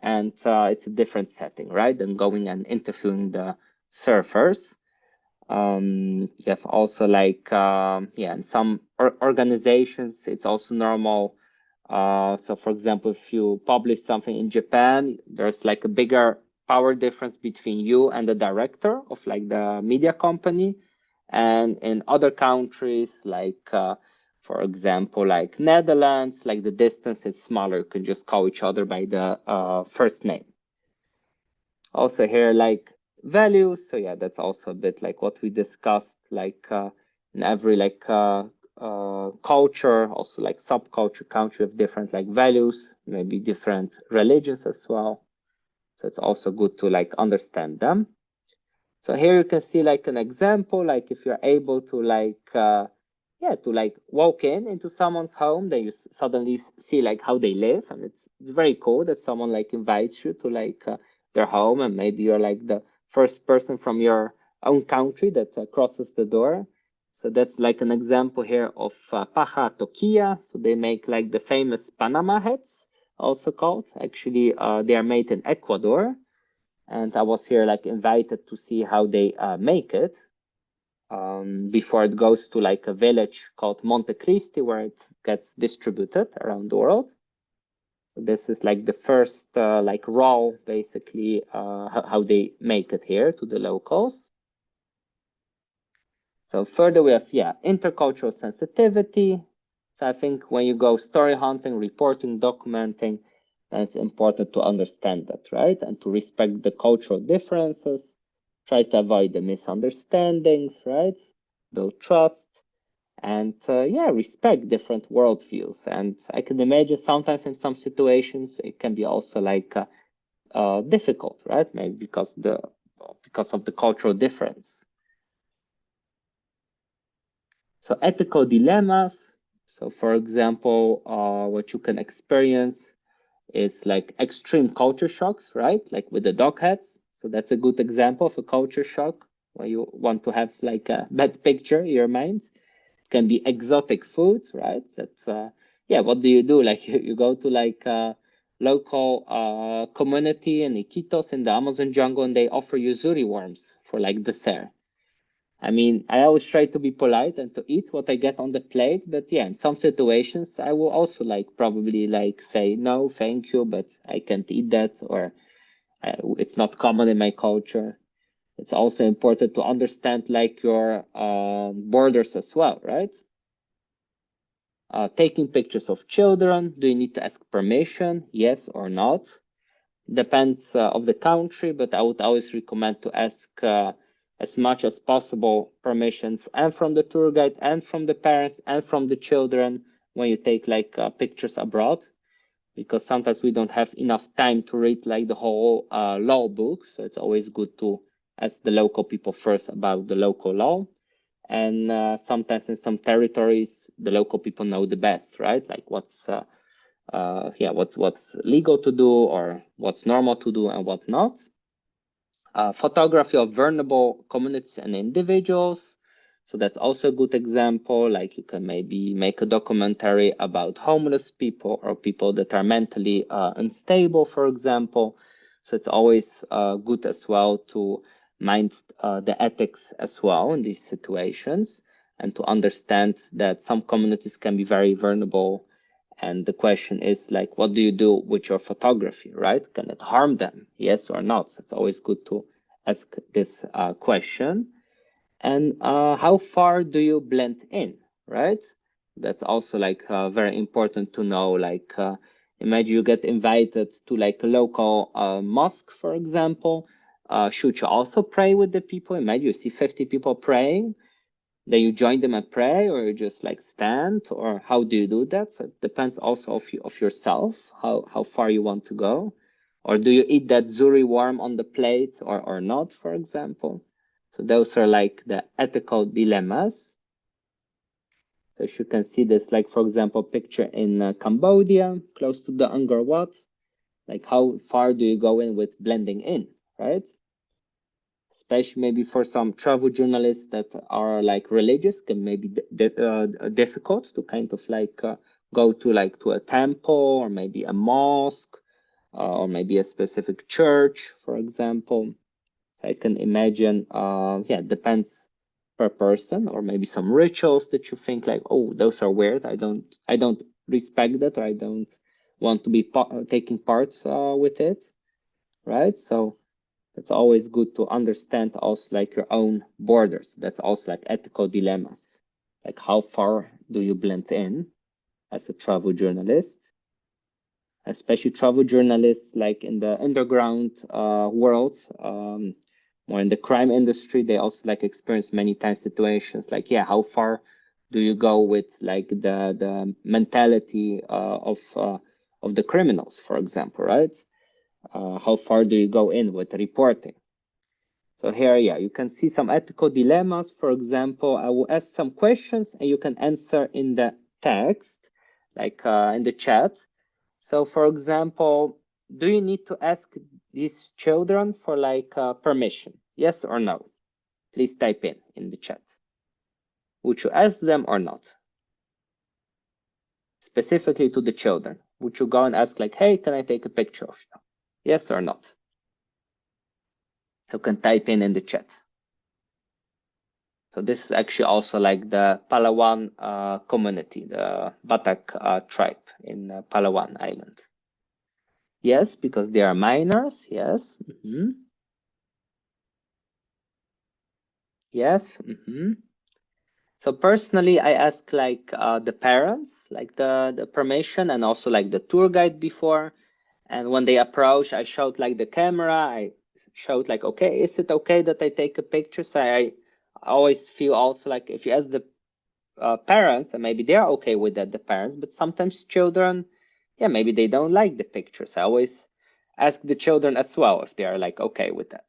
and it's a different setting, right, than going and interviewing the surfers. You have also like, yeah, in some organizations, it's also normal. So for example, if you publish something in Japan, there's like a bigger power difference between you and the director of like the media company. And in other countries, like, for example, like Netherlands, like the distance is smaller. You can just call each other by the first name. Also here, like values. So yeah, that's also a bit like what we discussed, like in every like culture, also like subculture, country of different like values, maybe different religions as well. So it's also good to like understand them. So here you can see like an example, like if you're able to like, yeah, to like walk into someone's home, then you suddenly see like how they live. And it's very cool that someone like invites you to like their home, and maybe you're like the first person from your own country that crosses the door. So that's like an example here of paja toquilla. So they make like the famous Panama hats also called. Actually, they are made in Ecuador, and I was here like invited to see how they make it before it goes to like a village called Monte Cristi, where it gets distributed around the world. So this is like the first like raw, basically, how they make it here to the locals. So further we have, intercultural sensitivity. So I think when you go story hunting, reporting, documenting, then it's important to understand that, right? And to respect the cultural differences, try to avoid the misunderstandings, right? Build trust, and respect different worldviews. And I can imagine sometimes in some situations it can be also like difficult, right? Maybe because of the cultural difference. So ethical dilemmas. So for example, what you can experience is like extreme culture shocks, right? Like with the dog heads. So that's a good example of a culture shock where you want to have like a bad picture in your mind. It can be exotic foods, right? That's what do you do? Like you go to like a local community in Iquitos in the Amazon jungle and they offer you zuri worms for like dessert. I mean, I always try to be polite and to eat what I get on the plate, but yeah, in some situations I will also like probably like say no, thank you, but I can't eat that, or it's not common in my culture. It's also important to understand like your borders as well, right? Taking pictures of children, do you need to ask permission? Yes or not? Depends of the country, but I would always recommend to ask as much as possible permissions and from the tour guide and from the parents and from the children when you take like pictures abroad, because sometimes we don't have enough time to read like the whole law book. So it's always good to ask the local people first about the local law. And sometimes in some territories, the local people know the best, right? Like what's legal to do or what's normal to do and what not. Photography of vulnerable communities and individuals. So that's also a good example. Like you can maybe make a documentary about homeless people or people that are mentally unstable, for example. So it's always good as well to mind the ethics as well in these situations and to understand that some communities can be very vulnerable. And the question is like, what do you do with your photography, right? Can it harm them? Yes or not? So it's always good to ask this question. And how far do you blend in, right? That's also like very important to know. Like, imagine you get invited to like a local mosque, for example. Should you also pray with the people? Imagine you see 50 people praying, then you join them and pray, or you just like stand, or how do you do that? So it depends also of yourself, how far you want to go. Or do you eat that zuri worm on the plate or not, for example? So those are like the ethical dilemmas. So you can see this, like, for example, picture in Cambodia, close to the Angkor Wat. Like, how far do you go in with blending in, right? Especially maybe for some travel journalists that are like religious, can maybe difficult to kind of like go to like to a temple or maybe a mosque or maybe a specific church, for example. I can imagine, it depends per person, or maybe some rituals that you think like, oh, those are weird. I don't respect that, or I don't want to be taking part with it, right? So it's always good to understand also like your own borders. That's also like ethical dilemmas. Like how far do you blend in as a travel journalist? Especially travel journalists like in the underground world, or in the crime industry, they also like experience many times situations like, how far do you go with like the mentality of the criminals, for example, right? How far do you go in with reporting? So here, you can see some ethical dilemmas. For example, I will ask some questions and you can answer in the text, like in the chat. So for example, do you need to ask these children for like permission? Yes or no? Please type in the chat. Would you ask them or not? Specifically to the children. would you go and ask like, hey, can I take a picture of you? Yes or not? You can type in the chat. So this is actually also like the Palawan community, the Batak tribe in Palawan Island. Yes, because they are minors. Yes. Yes. So personally, I ask like the parents, like the permission, and also like the tour guide before. And when they approach, I showed like the camera. I showed like, okay, is it okay that I take a picture? So I always feel also like if you ask the parents, and maybe they're okay with that, the parents, but sometimes children, yeah, maybe they don't like the pictures. I always ask the children as well if they are like okay with that.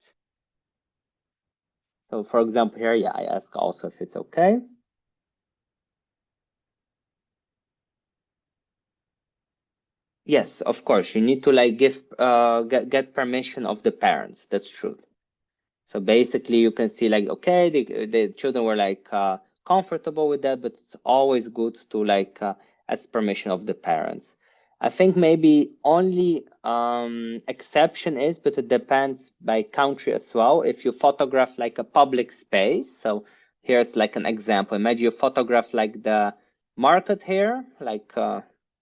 So for example here, yeah, I ask also if it's okay. Yes, of course, you need to like give get permission of the parents. That's true. So basically you can see like, okay, the children were like comfortable with that, but it's always good to like ask permission of the parents. I think maybe only exception is, but it depends by country as well. If you photograph like a public space, so here's like an example. Imagine you photograph like the market here, like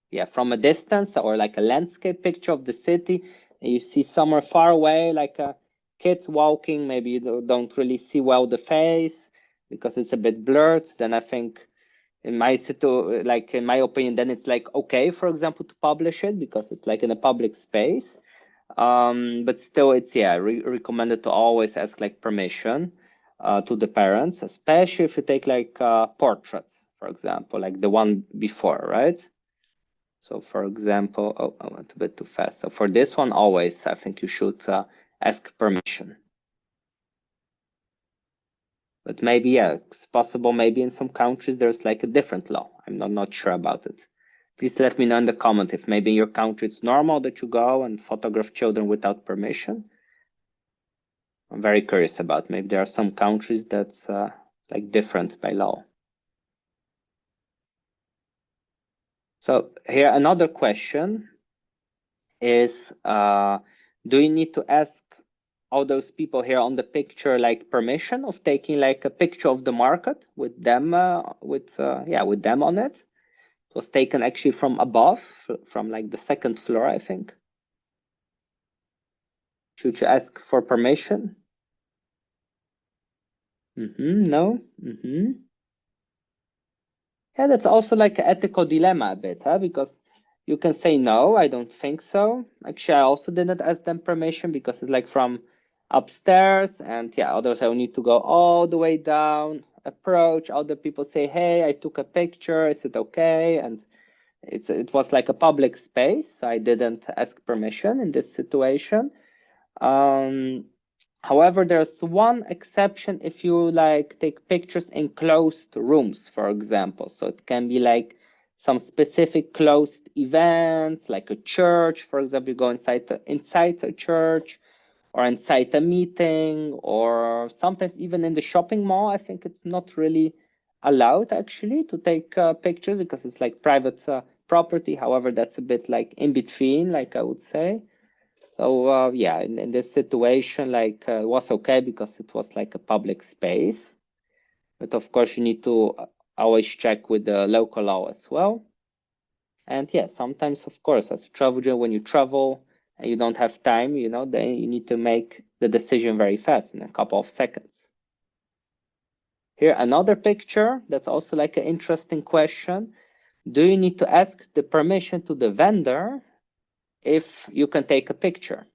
yeah, from a distance, or like a landscape picture of the city, and you see somewhere far away, like a kids walking, maybe you don't really see well the face because it's a bit blurred, then I think in my like in my opinion, then it's like okay, for example, to publish it because it's like in a public space. But still, it's yeah recommended to always ask like permission to the parents, especially if you take like portraits, for example, like the one before, right? So for example, oh, I went a bit too fast. So for this one, always I think you should ask permission. But maybe, yeah, it's possible maybe in some countries there's like a different law. I'm not sure about it. Please let me know in the comment if maybe in your country it's normal that you go and photograph children without permission. I'm very curious about maybe there are some countries that's like different by law. So here another question is, do you need to ask all those people here on the picture like permission of taking like a picture of the market with them with them on it? It was taken actually from above, from like the second floor, I think. Should you ask for permission? No. Yeah, that's also like an ethical dilemma a bit, huh? Because you can say no, I don't think so. Actually, I also didn't ask them permission because it's like from upstairs, and yeah, otherwise I will need to go all the way down, approach other people, say, hey, I took a picture, is it okay? And it was like a public space. I didn't ask permission in this situation. However, there's one exception if you like take pictures in closed rooms, for example. So it can be like some specific closed events, like a church, for example, you go inside a church or inside a meeting, or sometimes even in the shopping mall. I think it's not really allowed actually to take pictures because it's like private property. However, that's a bit like in between, like I would say. So yeah, in this situation, like it was okay because it was like a public space. But of course, you need to always check with the local law as well. And yeah, sometimes, of course, as a travel agent, when you travel and you don't have time, then you need to make the decision very fast in a couple of seconds. Here, another picture that's also like an interesting question. Do you need to ask the permission to the vendor if you can take a picture?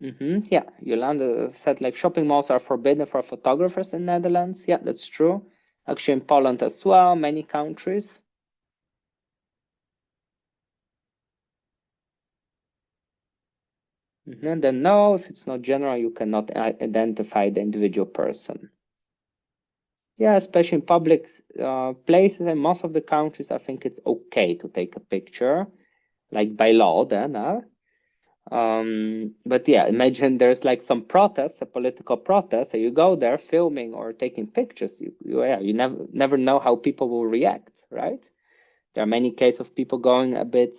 Yeah, Yolanda said like shopping malls are forbidden for photographers in Netherlands. Yeah, that's true. Actually, in Poland as well, many countries. And then no, if it's not general, you cannot identify the individual person. Yeah, especially in public places and most of the countries, I think it's okay to take a picture, like by law then. But yeah, imagine there's like some protest, a political protest, and you go there filming or taking pictures. You never know how people will react, right? There are many cases of people going a bit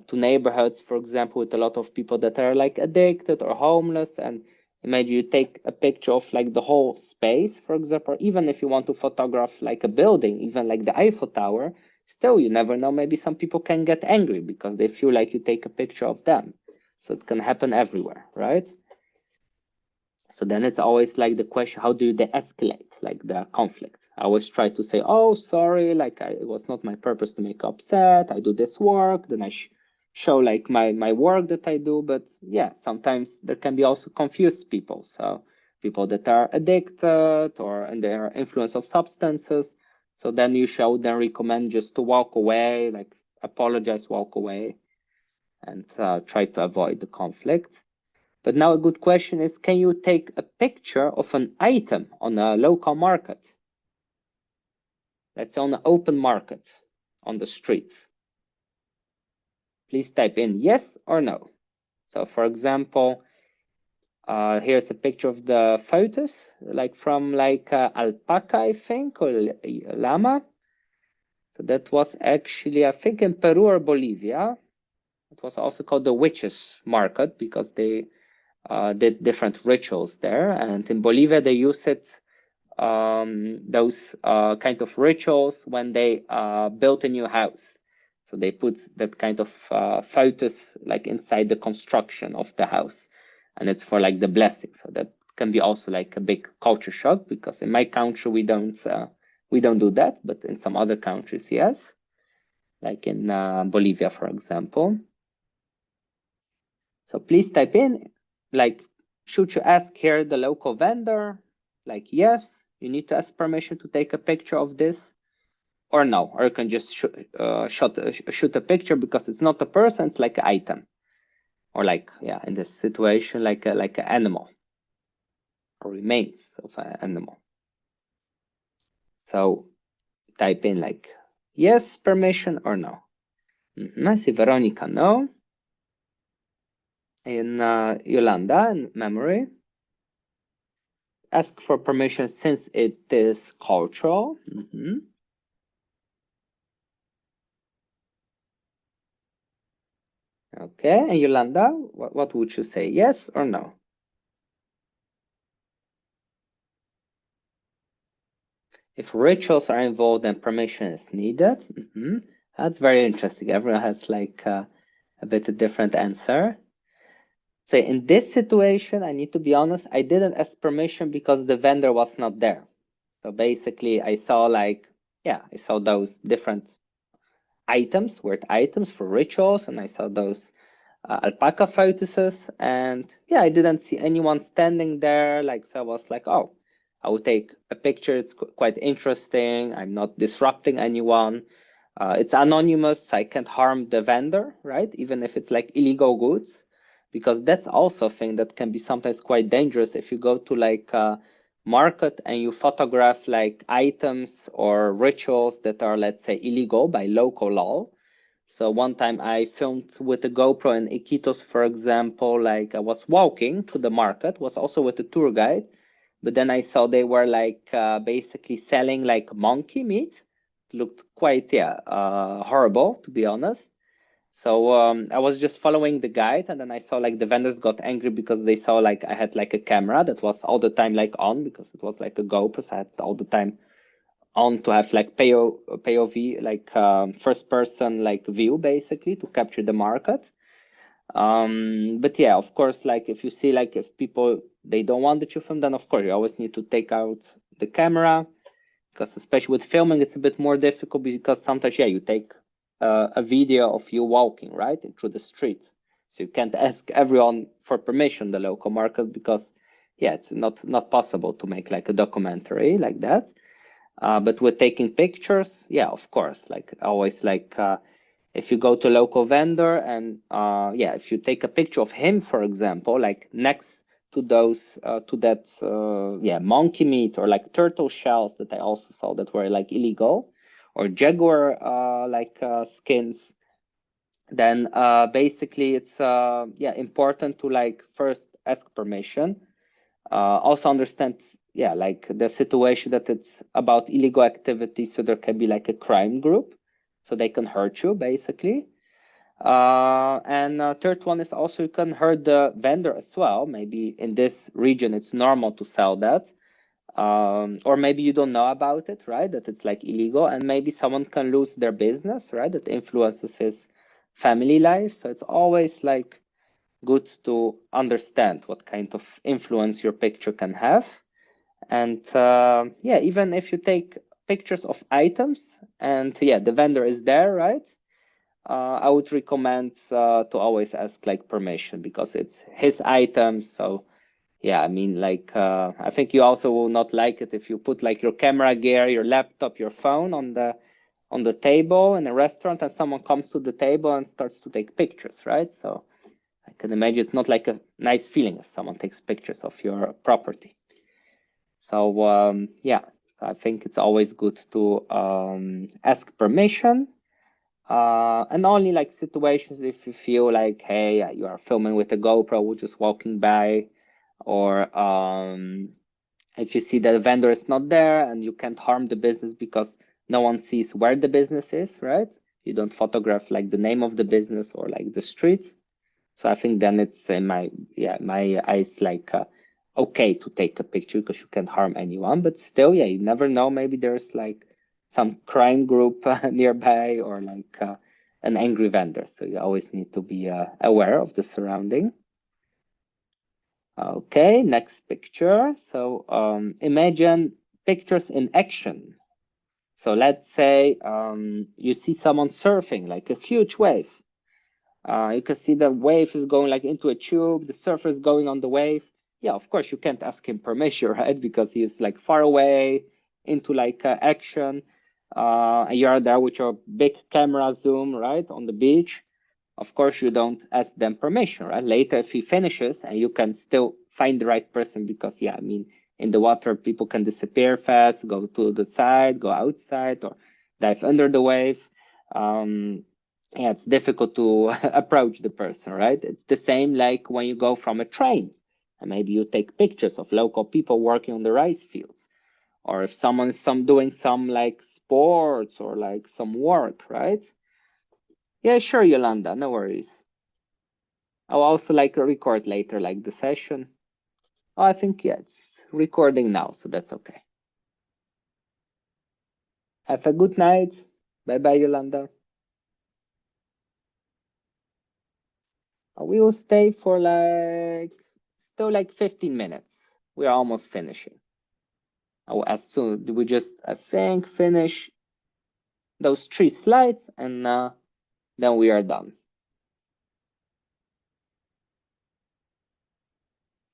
to neighborhoods, for example, with a lot of people that are like addicted or homeless. And imagine you take a picture of like the whole space, for example, even if you want to photograph like a building, even like the Eiffel Tower, still you never know. Maybe some people can get angry because they feel like you take a picture of them. So it can happen everywhere, right? So then it's always like the question, how do you de-escalate like the conflict? I always try to say, oh, sorry, like it was not my purpose to make you upset. I do this work, then I show like my work that I do. But yeah, sometimes there can be also confused people. So people that are addicted or under influence of substances. So then you should then recommend just to walk away, like apologize, walk away, and try to avoid the conflict. But now a good question is, can you take a picture of an item on a local market? Let's say on an open market on the streets. Please type in yes or no. So for example, here's a picture of the photos, like from like alpaca, I think, or llama. So that was actually, I think, in Peru or Bolivia. It was also called the witches market because they did different rituals there. And in Bolivia, they use it those kind of rituals when they built a new house. So they put that kind of photos like inside the construction of the house, and it's for like the blessing. So that can be also like a big culture shock because in my country we don't do that, but in some other countries, yes, like in Bolivia, for example. So please type in, like, should you ask here the local vendor? Like, yes, you need to ask permission to take a picture of this, or no, or you can just shoot a picture because it's not a person, it's like an item, or like, yeah, in this situation, like an animal, or remains of an animal. So type in like, yes, permission, or no. I see Veronica, no. And Yolanda, in memory. Ask for permission since it is cultural. Okay, and Yolanda, what would you say, yes or no? If rituals are involved and permission is needed, that's very interesting. Everyone has like a bit of different answer. So in this situation, I need to be honest, I didn't ask permission because the vendor was not there. So basically I saw like, yeah, I saw those different items, weird items for rituals, and I saw those alpaca photos, and yeah, I didn't see anyone standing there. Like, so I was like, oh, I will take a picture. It's quite interesting. I'm not disrupting anyone. It's anonymous. I can't harm the vendor, right? Even if it's like illegal goods, because that's also a thing that can be sometimes quite dangerous if you go to like a market and you photograph like items or rituals that are, let's say, illegal by local law. So one time I filmed with a GoPro in Iquitos, for example, like I was walking to the market, was also with a tour guide, but then I saw they were like basically selling like monkey meat. It looked quite, yeah, horrible, to be honest. So I was just following the guide, and then I saw like the vendors got angry because they saw like I had like a camera that was all the time like on because it was like a GoPro, so I had all the time on to have like POV, like first person like view basically to capture the market. But yeah, of course, like if you see like if people they don't want that you film, then of course you always need to take out the camera because especially with filming it's a bit more difficult because sometimes yeah you take a video of you walking right through the street, so you can't ask everyone for permission the local market because yeah it's not possible to make like a documentary like that. But with taking pictures, yeah, of course, like always, like if you go to a local vendor and yeah, if you take a picture of him, for example, like next to those to that yeah monkey meat or like turtle shells that I also saw that were like illegal, or jaguar like skins. then basically it's important to like first ask permission. Also understand like the situation that it's about illegal activity, so there can be like a crime group, so they can hurt you basically. And third one is also you can hurt the vendor as well. Maybe in this region it's normal to sell that, or maybe you don't know about it, right? That it's like illegal, and maybe someone can lose their business, right? That influences his family life. So it's always like good to understand what kind of influence your picture can have. And even if you take pictures of items and the vendor is there, right? I would recommend to always ask like permission, because it's his items. So I mean, like I think you also will not like it if you put like your camera gear, your laptop, your phone on the table in a restaurant, and someone comes to the table and starts to take pictures, right? So I can imagine it's not like a nice feeling if someone takes pictures of your property. So so I think it's always good to ask permission. And only like situations if you feel like, hey, you are filming with a GoPro, we're just walking by, or if you see that the vendor is not there and you can't harm the business because no one sees where the business is, right? You don't photograph like the name of the business or like the street. So I think then it's in my eyes like okay to take a picture because you can't harm anyone. But still, you never know. Maybe there's like some crime group nearby, or like an angry vendor. So you always need to be aware of the surrounding. Okay, next picture. So imagine pictures in action. So let's say you see someone surfing like a huge wave. You can see the wave is going like into a tube, the surfer is going on the wave. Yeah, of course you can't ask him permission, right? Because he's like far away into like action. And you are there with your big camera zoom, right, on the beach. Of course you don't ask them permission, right? Later, if he finishes and you can still find the right person, because I mean, in the water, people can disappear fast, go to the side, go outside, or dive under the wave. It's difficult to approach the person, right? It's the same like when you go from a train and maybe you take pictures of local people working on the rice fields, or if someone is doing some like sports or like some work, right? Yeah, sure, Yolanda, no worries. I'll also like record later, like the session. Oh, I think it's recording now, so that's okay. Have a good night. Bye bye, Yolanda. We will stay for like still like 15 minutes. We are almost finishing. As soon we just I think finish those 3 slides, and then we are done.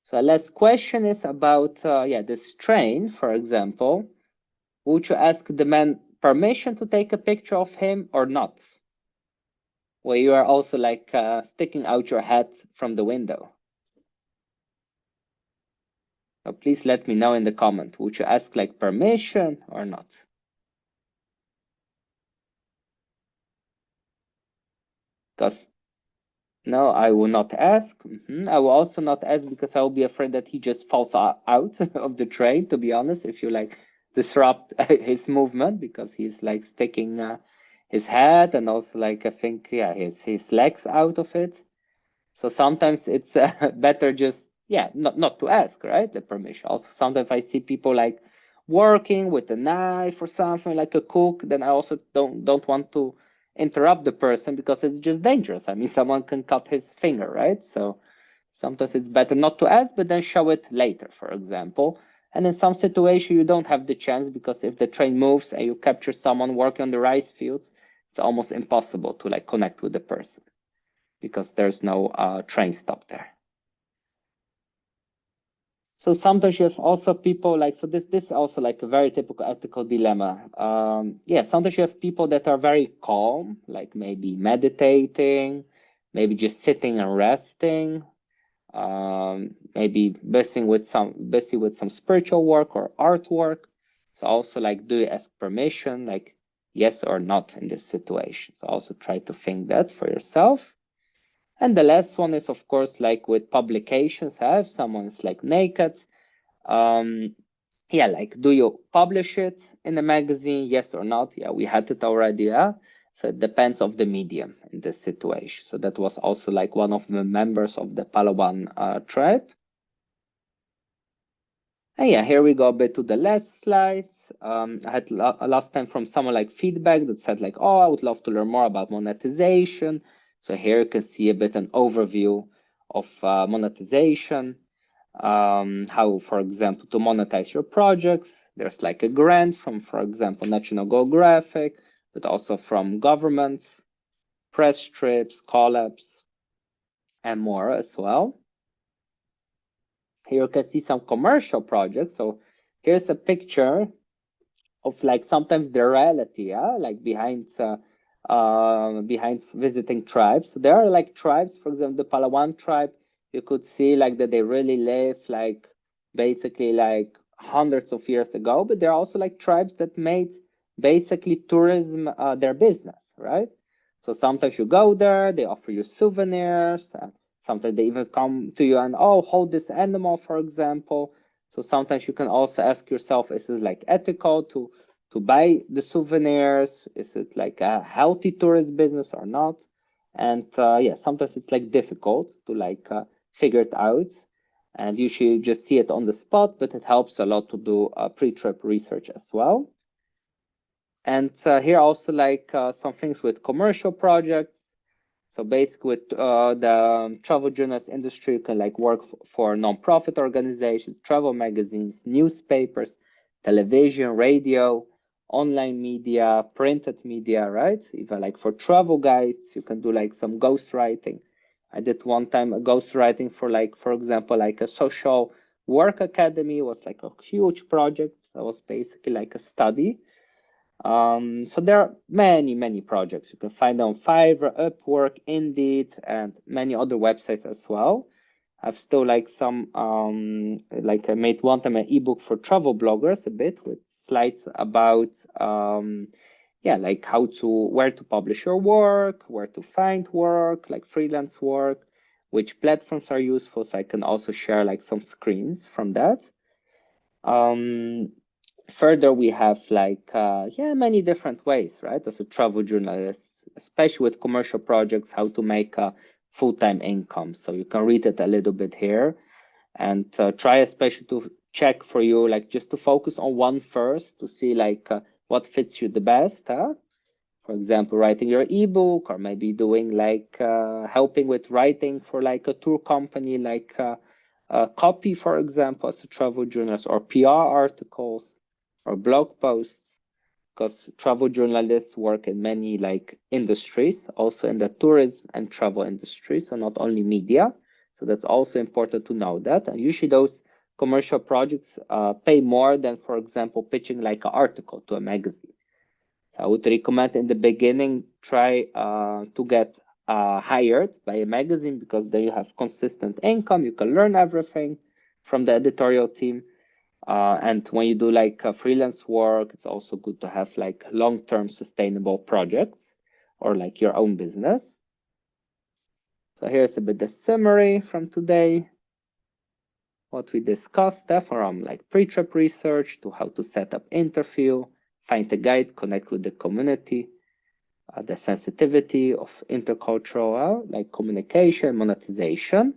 So last question is about this train, for example. Would you ask the man permission to take a picture of him or not? Where you are also like sticking out your head from the window. So please let me know in the comment. Would you ask like permission or not? Because no, I will not ask. I will also not ask because I will be afraid that he just falls out of the train, to be honest, if you like disrupt his movement, because he's like sticking his head and also like I think his legs out of it. So sometimes it's better just not to ask, right, the permission. Also sometimes I see people like working with a knife or something like a cook, then I also don't want to interrupt the person because it's just dangerous. I mean, someone can cut his finger, right? So sometimes it's better not to ask, but then show it later, for example. And in some situation you don't have the chance, because if the train moves and you capture someone working on the rice fields, it's almost impossible to like connect with the person, because there's no train stop there. So sometimes you have also people like, so this is also like a very typical ethical dilemma. Sometimes you have people that are very calm, like maybe meditating, maybe just sitting and resting, maybe busy with some spiritual work or artwork. So also like, do you ask permission? Like, yes or not in this situation. So also try to think that for yourself. And the last one is, of course, like with publications, if someone's like naked, yeah, like, do you publish it in a magazine? Yes or not? Yeah, we had it already. Yeah. So it depends of the medium in this situation. So that was also like one of the members of the Palawan tribe. And yeah, here we go a bit to the last slides. I had last time from someone like feedback that said like, oh, I would love to learn more about monetization. So here you can see a bit an overview of monetization. How, for example, to monetize your projects. There's like a grant from, for example, National Geographic, but also from governments, press trips, collabs, and more as well. Here you can see some commercial projects. So here's a picture of like sometimes the reality, yeah, like behind visiting tribes. So there are like tribes, for example, the Palawan tribe, you could see like that they really live like basically like hundreds of years ago, but there are also like tribes that made basically tourism their business, right? So sometimes you go there, they offer you souvenirs, sometimes they even come to you and, oh, hold this animal, for example. So sometimes you can also ask yourself, is it like ethical to buy the souvenirs? Is it like a healthy tourist business or not? And yeah, sometimes it's like difficult to like figure it out. And you should just see it on the spot, but it helps a lot to do pre-trip research as well. And here also like some things with commercial projects. So basically with the travel journalist industry, you can like work for non-profit organizations, travel magazines, newspapers, television, radio, online media, printed media, right? Even like for travel guides, you can do like some ghostwriting. I did one time a ghostwriting for like, for example, like a social work academy. It was like a huge project. That was basically like a study. So there are many projects. You can find on Fiverr, Upwork, Indeed, and many other websites as well. I've still like some, like I made one time an ebook for travel bloggers a bit with slides about, yeah, like where to publish your work, where to find work, like freelance work, which platforms are useful. So I can also share like some screens from that. Further, we have like, yeah, many different ways, right? As a travel journalist, especially with commercial projects, how to make a full-time income. So you can read it a little bit here and try especially to check for you, like just to focus on one first to see like what fits you the best. For example, writing your ebook or maybe doing like helping with writing for like a tour company, like copy, for example, as a travel journalist, or PR articles or blog posts, because travel journalists work in many like industries, also in the tourism and travel industry, so not only media. So that's also important to know that. And usually those commercial projects pay more than, for example, pitching like an article to a magazine. So I would recommend in the beginning, try to get hired by a magazine, because then you have consistent income. You can learn everything from the editorial team. And when you do like freelance work, it's also good to have like long-term sustainable projects or like your own business. So here's a bit the summary from today. What we discussed from like pre-trip research to how to set up interview, find a guide, connect with the community, the sensitivity of intercultural like communication, monetization.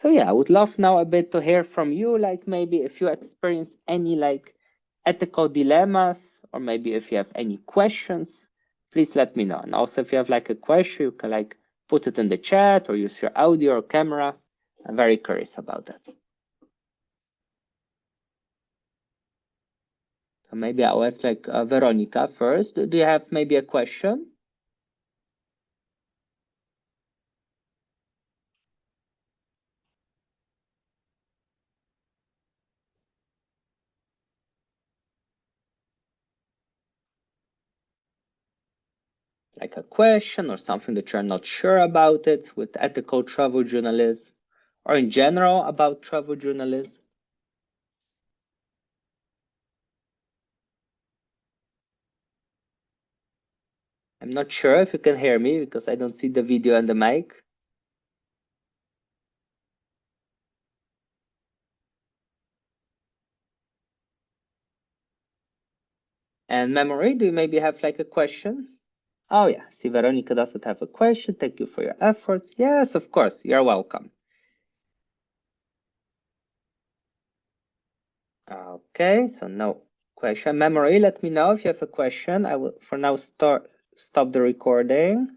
So yeah, I would love now a bit to hear from you, like maybe if you experience any like ethical dilemmas, or maybe if you have any questions, please let me know. And also if you have like a question, you can like put it in the chat or use your audio or camera. I'm very curious about that. So maybe I'll ask like Veronica first. Do you have maybe a question? Like a question or something that you're not sure about it with ethical travel journalism, or in general about travel journalism? I'm not sure if you can hear me because I don't see the video and the mic. And Memory, do you maybe have like a question? Oh yeah, see, Veronica doesn't have a question. Thank you for your efforts. Yes, of course, you're welcome. Okay, so no question. Memory, let me know if you have a question. I will for now stop the recording.